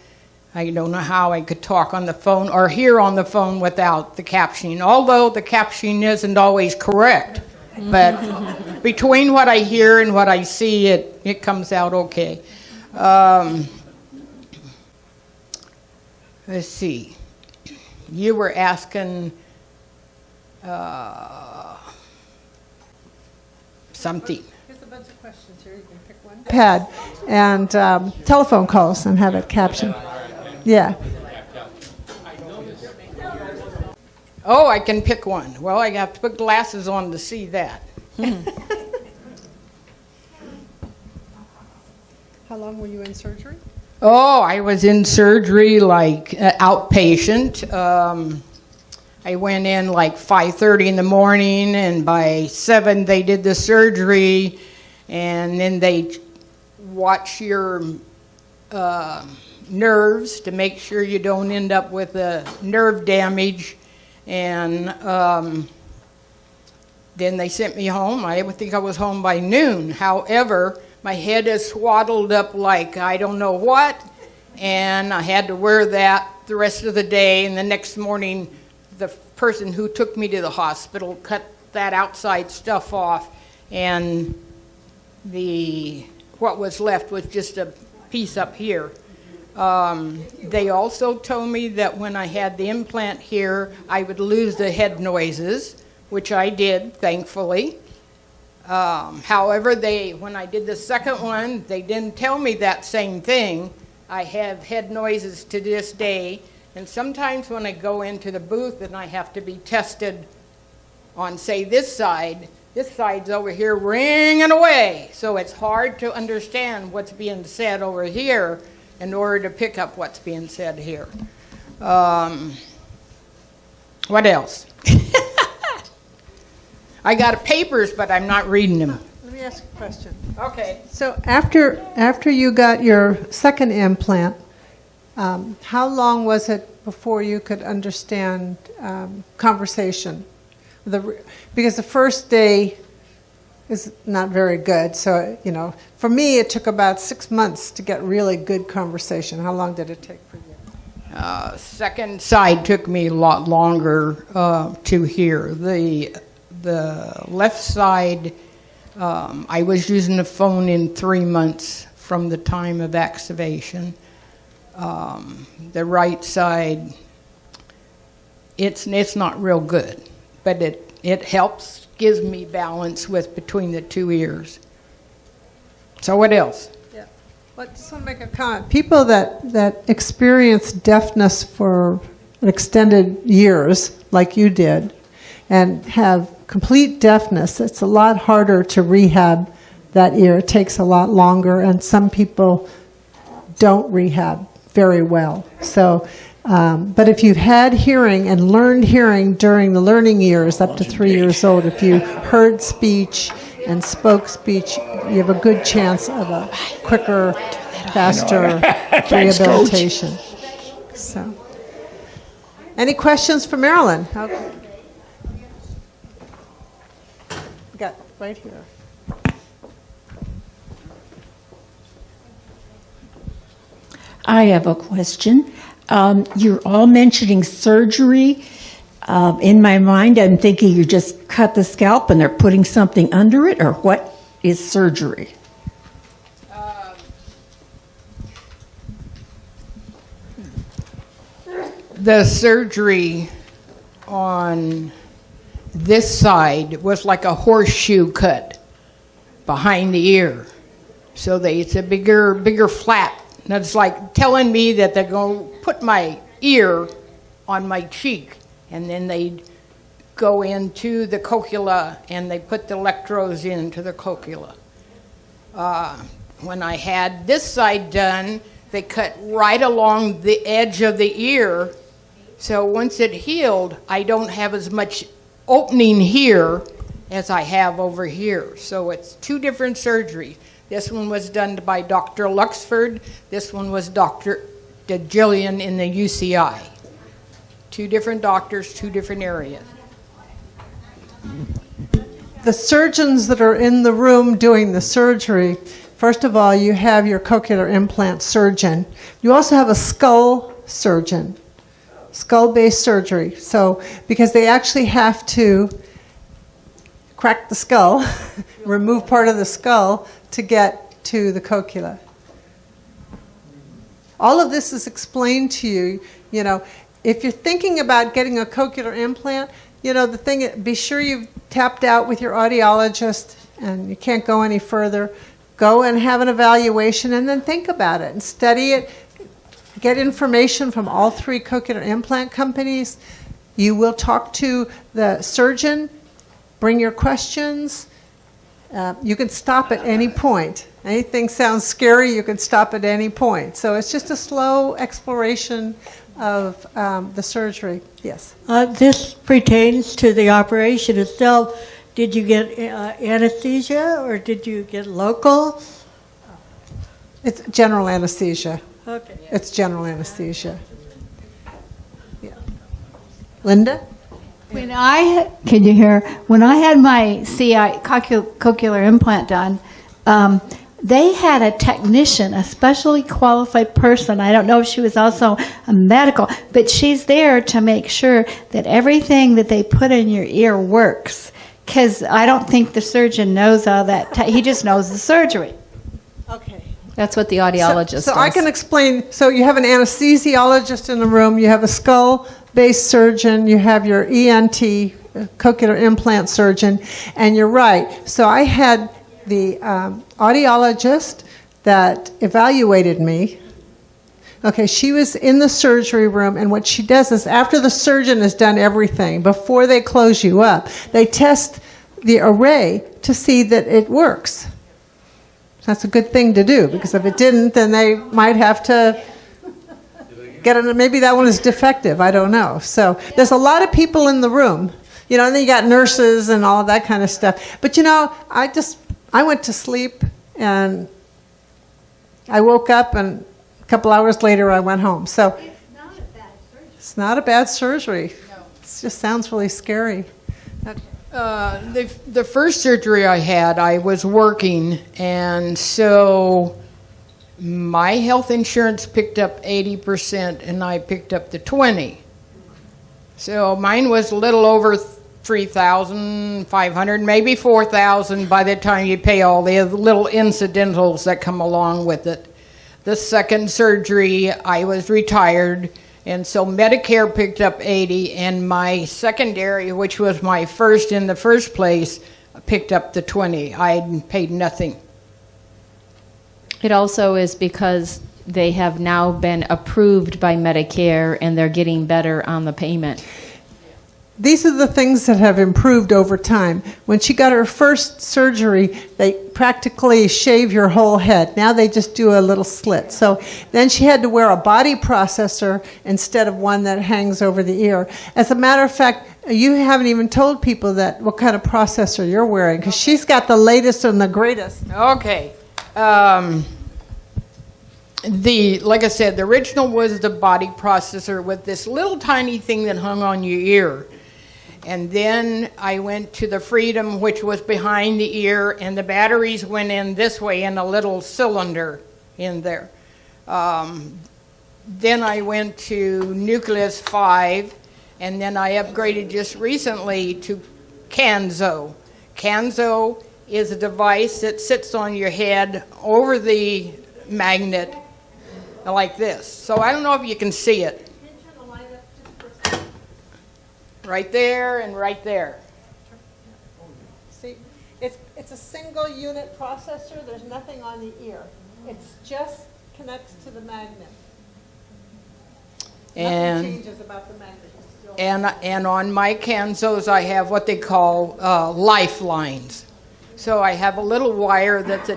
I don't know how I could talk on the phone or hear on the phone without the captioning, although the captioning isn't always correct. But between what I hear and what I see, it comes out okay. Let's see. You were asking something.
There's a bunch of questions here. You can pick one. Pad and telephone calls and have it captioned. Yeah.
Oh, I can pick one. Well, I have to put glasses on to see that.
How long were you in surgery?
Oh, I was in surgery like outpatient. I went in like 5:30 in the morning, and by 7 they did the surgery, and then they watch your nerves to make sure you don't end up with a nerve damage. And then they sent me home. I would think I was home by noon. However, my head is swaddled up like I don't know what, and I had to wear that the rest of the day. And the next morning, the person who took me to the hospital cut that outside stuff off, and what was left was just a piece up here. They also told me that when I had the implant here, I would lose the head noises, which I did, thankfully. However, when I did the second one, they didn't tell me that same thing. I have head noises to this day, and sometimes when I go into the booth and I have to be tested on, say, this side's over here ringing away, so it's hard to understand what's being said over here in order to pick up what's being said here. What else? I got papers, but I'm not reading them.
Let me ask a question.
Okay.
So after you got your second implant, how long was it before you could understand conversation? Because the first day is not very good. So, for me, it took about 6 months to get really good conversation. How long did it take for you?
Second side took me a lot longer to hear. The left side, I was using the phone in 3 months from the time of activation. The right side, it's not real good, but it helps, gives me balance with between the two ears. So what else?
Yeah. Well, I just want to make a comment. People that experience deafness for extended years, like you did, and have complete deafness, it's a lot harder to rehab that ear. It takes a lot longer, and some people don't rehab very well. So, but if you've had hearing and learned hearing during the learning years, up to 3 years old, if you heard speech and spoke speech, you have a good chance of a quicker, faster rehabilitation. So, any questions for Marilyn? Okay. Got right here.
I have a question. You're all mentioning surgery. In my mind, I'm thinking you just cut the scalp and they're putting something under it, or what is surgery?
The surgery on this side was like a horseshoe cut behind the ear. So it's a bigger flap. That's like telling me that they're going to put my ear on my cheek, and then they go into the cochlea and they put the electrodes into the cochlea. When I had this side done, they cut right along the edge of the ear. So once it healed, I don't have as much opening here as I have over here. So it's two different surgeries. This one was done by Dr. Luxford. This one was Dr. Jillian in the UCI. Two different doctors, two different areas.
The surgeons that are in the room doing the surgery, first of all, you have your cochlear implant surgeon. You also have a skull surgeon, skull-based surgery. So, because they actually have to crack the skull, remove part of the skull to get to the cochlea. All of this is explained to you, you know, if you're thinking about getting a cochlear implant, you know, the thing, be sure you've tapped out with your audiologist and you can't go any further. Go and have an evaluation and then think about it and study it. Get information from all three cochlear implant companies. You will talk to the surgeon, bring your questions. You can stop at any point. Anything sounds scary, you can stop at any point. So it's just a slow exploration of the surgery. Yes?
This pertains to the operation itself. Did you get anesthesia or did you get local?
It's general anesthesia.
Okay.
It's general anesthesia. Yeah. Linda?
Can you hear? When I had my cochlear implant done, they had a technician, a specially qualified person. I don't know if she was also a medical, but she's there to make sure that everything that they put in your ear works. Because I don't think the surgeon knows all that. He just knows the surgery.
Okay.
That's what the audiologist does.
So I can explain. So you have an anesthesiologist in the room. You have a skull-based surgeon. You have your ENT, cochlear implant surgeon. And you're right. So I had the audiologist that evaluated me. Okay, she was in the surgery room, and what she does is after the surgeon has done everything, before they close you up, they test the array to see that it works. That's a good thing to do, because if it didn't, then they might have to get it. Maybe that one is defective. I don't know. So there's a lot of people in the room, you know, and then you got nurses and all of that kind of stuff. But, you know, I went to sleep, and I woke up, and a couple hours later I went home. So it's not a bad surgery. No. It just sounds really scary.
The first surgery I had, I was working, and so my health insurance picked up 80%, and I picked up the 20%. So mine was a little over $3,500, maybe $4,000 by the time you pay all the little incidentals that come along with it. The second surgery, I was retired, And so Medicare picked up 80, and my secondary, which was my first in the first place, picked up the 20. I had paid nothing.
It also is because they have now been approved by Medicare and they're getting better on the payment.
These are the things that have improved over time. When she got her first surgery, they practically shave your whole head. Now they just do a little slit. So then she had to wear a body processor instead of one that hangs over the ear. As a matter of fact, you haven't even told people that what kind of processor you're wearing, because she's got the latest and the greatest.
Okay. Like I said, the original was the body processor with this little tiny thing that hung on your ear. And then I went to the Freedom, which was behind the ear, and the batteries went in this way in a little cylinder in there. Then I went to Nucleus 5, and then I upgraded just recently to Canzo. Canzo is a device that sits on your head over the magnet like this. So I don't know if you can see it. Right there and right there.
See, it's a single unit processor. There's nothing on the ear. It's just connects to the magnet.
And
nothing changes about the magnet.
and on my Canzos I have what they call lifelines. So I have a little wire that's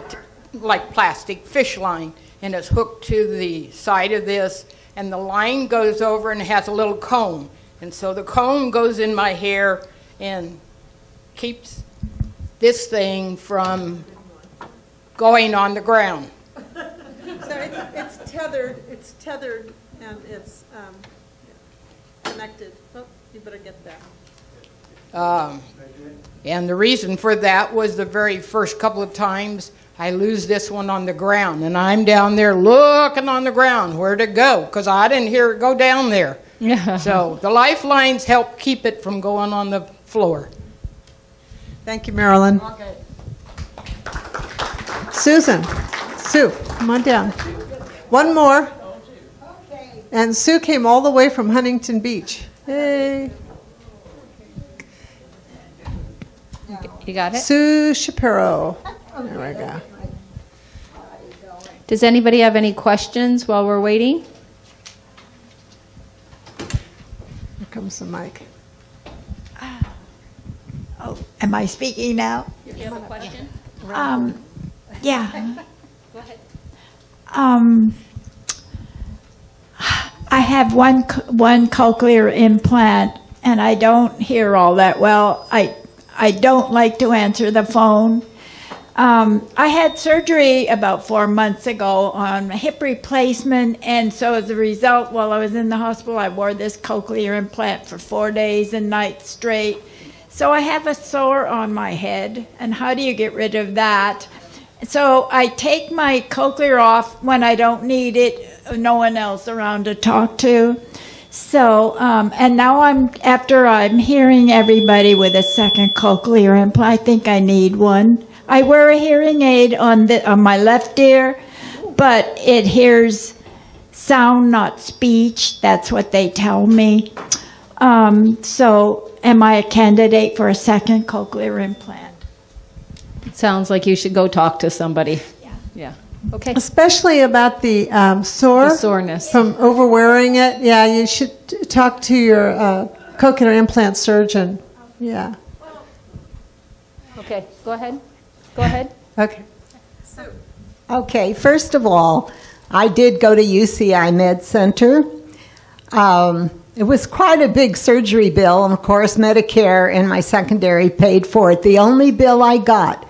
like plastic fish line, and it's hooked to the side of this, and the line goes over and it has a little comb. And so the comb goes in my hair and keeps this thing from going on the ground.
So it's tethered. It's tethered and it's connected. Oh, you better get that.
And the reason for that was the very first couple of times I lose this one on the ground, and I'm down there looking on the ground where'd it go, because I didn't hear it go down there. So the lifelines help keep it from going on the floor.
Thank you, Marilyn.
Okay.
Susan, Sue, come on down. One more. And Sue came all the way from Huntington Beach. Hey.
You got it?
Sue Shapiro. There we go.
Does anybody have any questions while we're waiting?
Here comes the mic.
Oh, am I speaking now?
Do you have a question?
Yeah.
Go ahead.
I have one cochlear implant, and I don't hear all that well. I don't like to answer the phone. I had surgery about 4 months ago on a hip replacement, and so as a result, while I was in the hospital, I wore this cochlear implant for 4 days and nights straight. So I have a sore on my head, and how do you get rid of that? So I take my cochlear off when I don't need it, no one else around to talk to. So, and now after I'm hearing everybody with a second cochlear implant, I think I need one. I wear a hearing aid on my left ear, but it hears sound, not speech. That's what they tell me. So am I a candidate for a second cochlear implant?
Sounds like you should go talk to somebody. Yeah. Okay.
Especially about the sore.
The soreness.
From overwearing it. Yeah, you should talk to your cochlear implant surgeon. Yeah.
Okay, go ahead. Go ahead.
Okay.
Okay, first of all, I did go to UCI Med Center. It was quite a big surgery bill, and of course Medicare and my secondary paid for it. The only bill I got,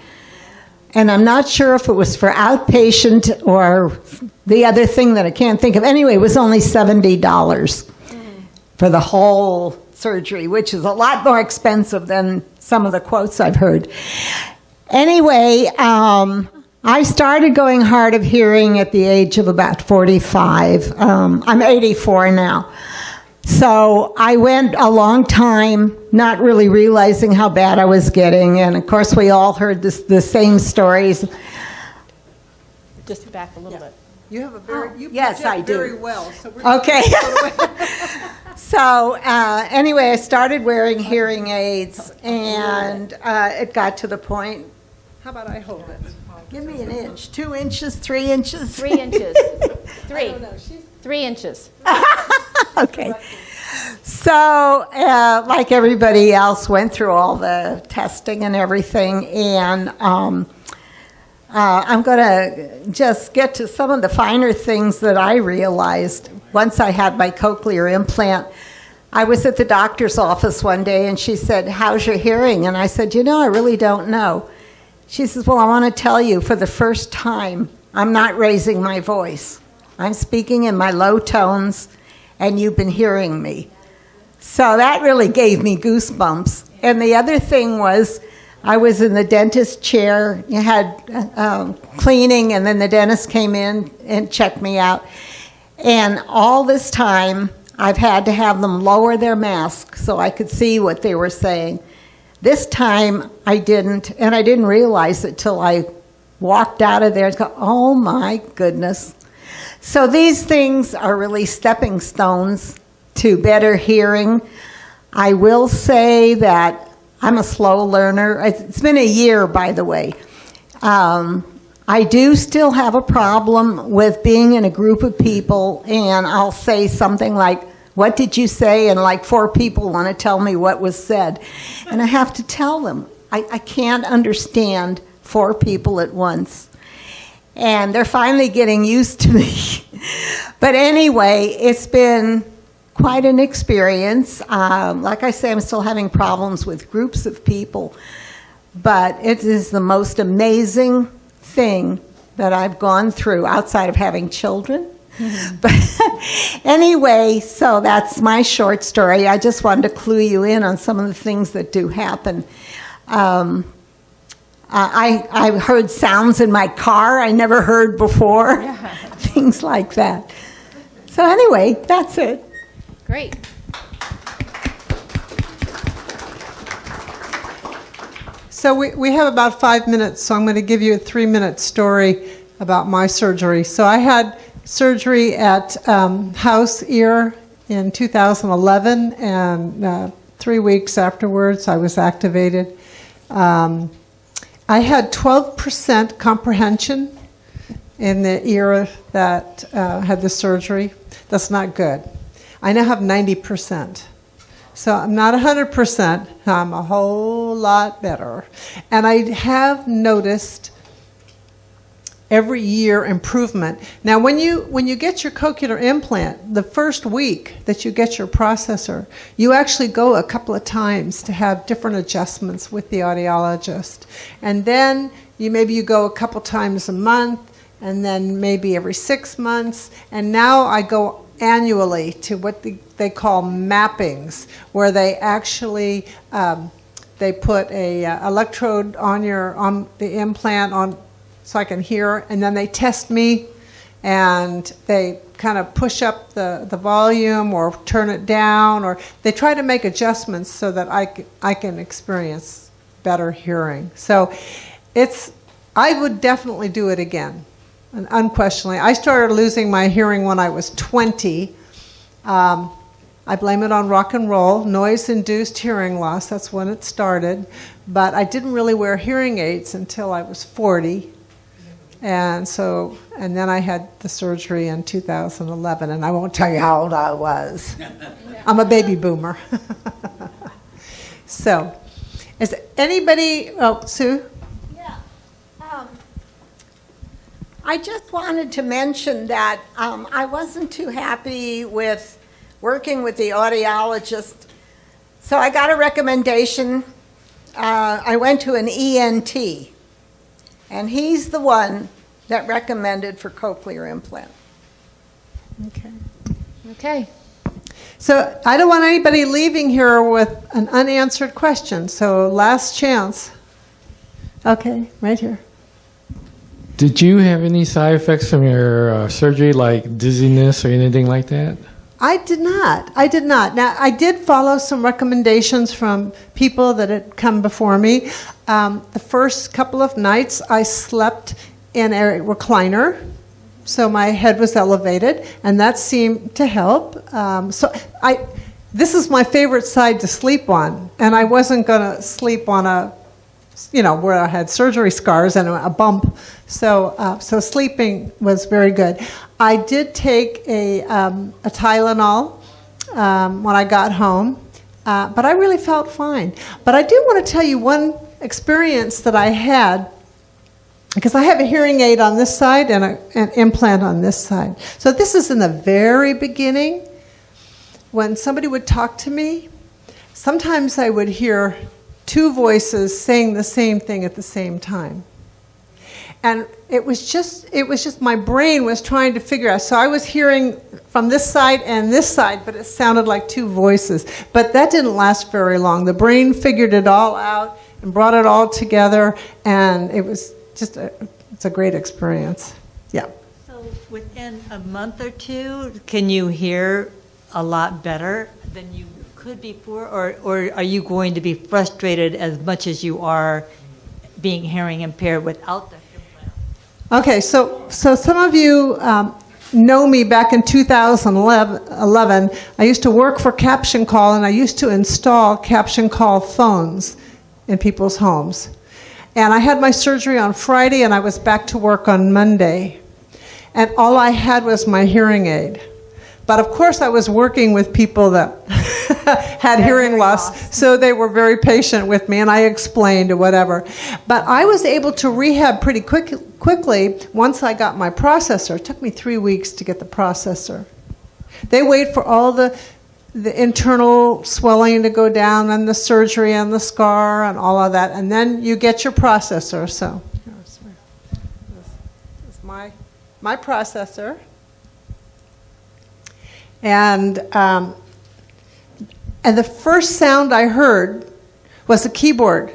and I'm not sure if it was for outpatient or the other thing that I can't think of. Anyway, it was only $70 for the whole surgery, which is a lot more expensive than some of the quotes I've heard. Anyway, I started going hard of hearing at the age of about 45. I'm 84 now. So I went a long time not really realizing how bad I was getting. And of course, we all heard the same stories.
Just back a little bit.
You have a very, you
yes, I
project
do.
very well.
Yes, I do.
You
Yes, I
project
do.
very well. So
Okay. So anyway, I started wearing hearing aids, and it got to the point.
How about I hold it?
Give me an inch, 2 inches, 3 inches.
3 inches. 3. 3 inches.
Okay. So, like everybody else, went through all the testing and everything, and I'm going to just get to some of the finer things that I realized once I had my cochlear implant. I was at the doctor's office one day, and she said, "How's your hearing?" And I said, I really don't know. She says, "Well, I want to tell you, for the first time, I'm not raising my voice. I'm speaking in my low tones, and you've been hearing me." So that really gave me goosebumps. And the other thing was, I was in the dentist chair. You had cleaning, and then the dentist came in and checked me out. And all this time, I've had to have them lower their mask so I could see what they were saying. This time, I didn't, and I didn't realize it till I walked out of there and go, "Oh my goodness." So these things are really stepping stones to better hearing. I will say that I'm a slow learner. It's been a year, by the way. I do still have a problem with being in a group of people, and I'll say something like, "What did you say?" And like 4 people want to tell me what was said. And I have to tell them, I can't understand 4 people at once. And they're finally getting used to me. But anyway, it's been quite an experience. Like I say, I'm still having problems with groups of people. But it is the most amazing thing that I've gone through outside of having children. But anyway, so that's my short story. I just wanted to clue you in on some of the things that do happen. I heard sounds in my car I never heard before, things like that. So anyway, that's it.
Great.
So we have about 5 minutes, so I'm going to give you a 3-minute story about my surgery. So I had surgery at house ear in 2011, and 3 weeks afterwards I was activated. I had 12% comprehension in the ear that had the surgery. That's not good. I now have 90%. So I'm not 100%, I'm a whole lot better. And I have noticed every year improvement. Now when you get your cochlear implant, the first week that you get your processor, you actually go a couple of times to have different adjustments with the audiologist. And then you go a couple times a month, and then maybe every 6 months. And now I go annually to what they call mappings, where they actually they put a electrode on the implant on so I can hear, and then they test me, and they kind of push up the volume or turn it down, or they try to make adjustments so that I can experience better hearing. So I would definitely do it again. And unquestionably, I started losing my hearing when I was 20. I blame it on rock and roll, noise-induced hearing loss. That's when it started. But I didn't really wear hearing aids until I was 40. And then I had the surgery in 2011, and I won't tell you how old I was. I'm a baby boomer. So, is anybody, Sue?
I just wanted to mention that I wasn't too happy with working with the audiologist. So I got a recommendation. I went to an ENT, and he's the one that recommended for cochlear implant.
Okay.
So I don't want anybody leaving here with an unanswered question. So last chance. Okay, right here.
Did you have any side effects from your surgery, like dizziness or anything like that?
I did not. Now, I did follow some recommendations from people that had come before me. The first couple of nights, I slept in a recliner so my head was elevated, and that seemed to help. This is my favorite side to sleep on, and I wasn't going to sleep on where I had surgery scars and a bump. So sleeping was very good. I did take a Tylenol when I got home, but I really felt fine. But I do want to tell you one experience that I had, because I have a hearing aid on this side and an implant on this side. So this is in the very beginning. When somebody would talk to me, sometimes I would hear two voices saying the same thing at the same time. And it was just my brain was trying to figure out. So I was hearing from this side and this side, but it sounded like two voices. But that didn't last very long. The brain figured it all out and brought it all together, and it was just it's a great experience. Yeah.
So within a month or two, can you hear a lot better than you could before, or are you going to be frustrated as much as you are being hearing impaired without the implant?
Okay, so some of you know me back in 2011. I used to work for Caption Call, and I used to install Caption Call phones in people's homes. And I had my surgery on Friday, and I was back to work on Monday. And all I had was my hearing aid. But of course, I was working with people that had hearing loss, so they were very patient with me, and I explained or whatever. But I was able to rehab pretty quickly once I got my processor. It took me 3 weeks to get the processor. They wait for all the internal swelling to go down, and the surgery and the scar and all of that, and then you get your processor. So this is my processor. And the first sound I heard was a keyboard.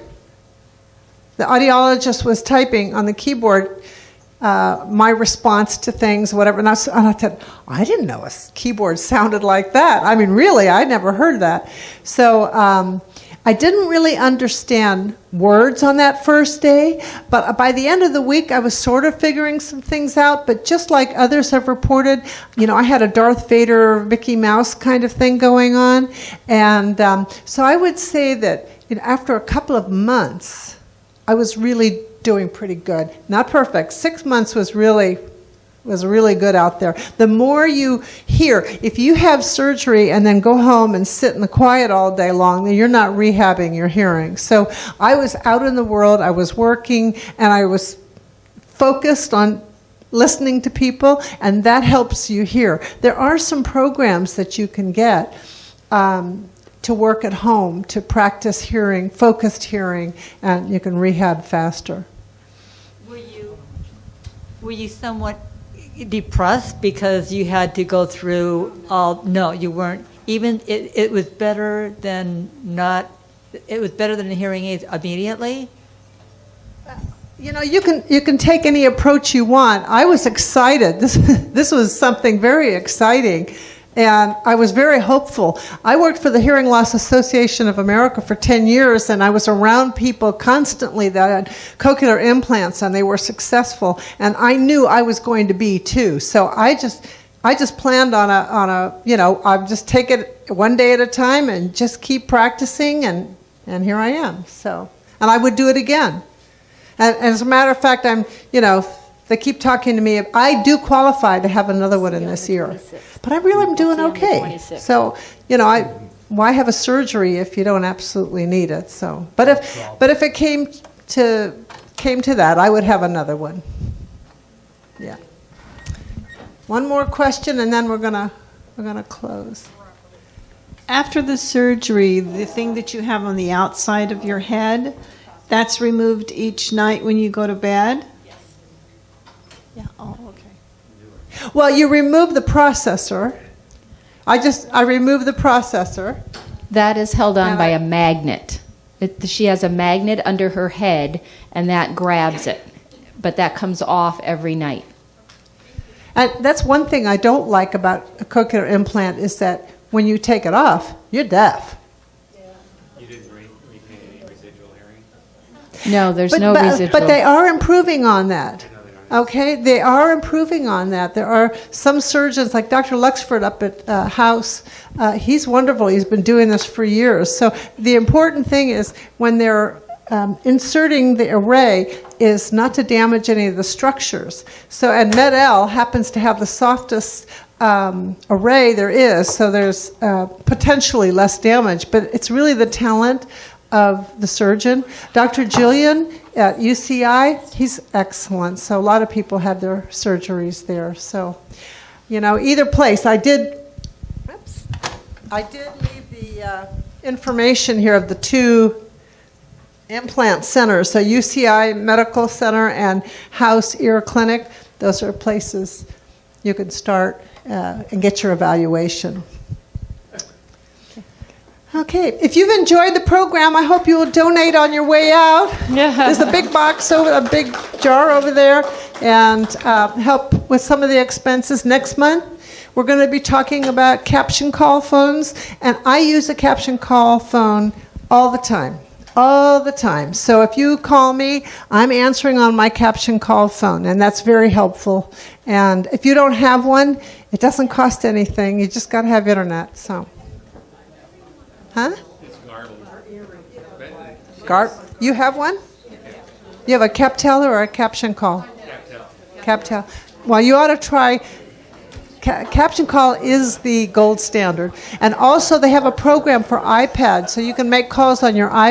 The audiologist was typing on the keyboard my response to things, whatever. And I said, I didn't know a keyboard sounded like that. I mean, really, I never heard that. So I didn't really understand words on that first day, but by the end of the week, I was sort of figuring some things out. But just like others have reported, I had a Darth Vader, Mickey Mouse kind of thing going on. And so I would say that after a couple of months, I was really doing pretty good. Not perfect. 6 months was really good out there. The more you hear, if you have surgery and then go home and sit in the quiet all day long, then you're not rehabbing your hearing. So I was out in the world, I was working, and I was focused on listening to people, and that helps you hear. There are some programs that you can get to work at home to practice hearing, focused hearing, and you can rehab faster.
Were you somewhat depressed because you had to go through all? No, you weren't. Even it was better than not. It was better than hearing aids immediately.
You can take any approach you want. I was excited. This was something very exciting, and I was very hopeful. I worked for the Hearing Loss Association of America for 10 years, and I was around people constantly that had cochlear implants, and they were successful, and I knew I was going to be too. So I just planned on I'd just take it one day at a time and just keep practicing, and here I am. So, and I would do it again. And as a matter of fact, they keep talking to me. I do qualify to have another one in this year, but I really am doing okay. So, why have a surgery if you don't absolutely need it? So, but if it came to that, I would have another one. Yeah. One more question, and then we're gonna close.
After the surgery, the thing that you have on the outside of your head, that's removed each night when you go to bed? Yeah. Oh, okay.
Well, you remove the processor. I remove the processor.
That is held on by a magnet. She has a magnet under her head, and that grabs it. But that comes off every night.
And that's one thing I don't like about a cochlear implant is that when you take it off, you're deaf.
You didn't retain any residual hearing?
No, there's no residual.
But they are improving on that. Okay, they are improving on that. There are some surgeons, like Dr. Luxford up at House. He's wonderful. He's been doing this for years. So the important thing is when they're inserting the array is not to damage any of the structures. So, and Med-El happens to have the softest array there is, so there's potentially less damage, but it's really the talent of the surgeon. Dr. Jillian at UCI, he's excellent. So a lot of people had their surgeries there. So, you know, either place. I did leave the information here of the two implant centers. So UCI Medical Center and House Ear Clinic. Those are places you can start and get your evaluation. Okay, if you've enjoyed the program, I hope you will donate on your way out. There's a big box over, a big jar over there, and help with some of the expenses. Next month, we're going to be talking about caption call phones, and I use a caption call phone all the time. All the time. So if you call me, I'm answering on my caption call phone, and that's very helpful. And if you don't have one, it doesn't cost anything. You just got to have internet. So, huh? You have one? You have a CapTel or a caption call? CapTel. Well, you ought to try. Caption call is the gold standard. And also they have a program for iPad, so you can make calls on your iPad.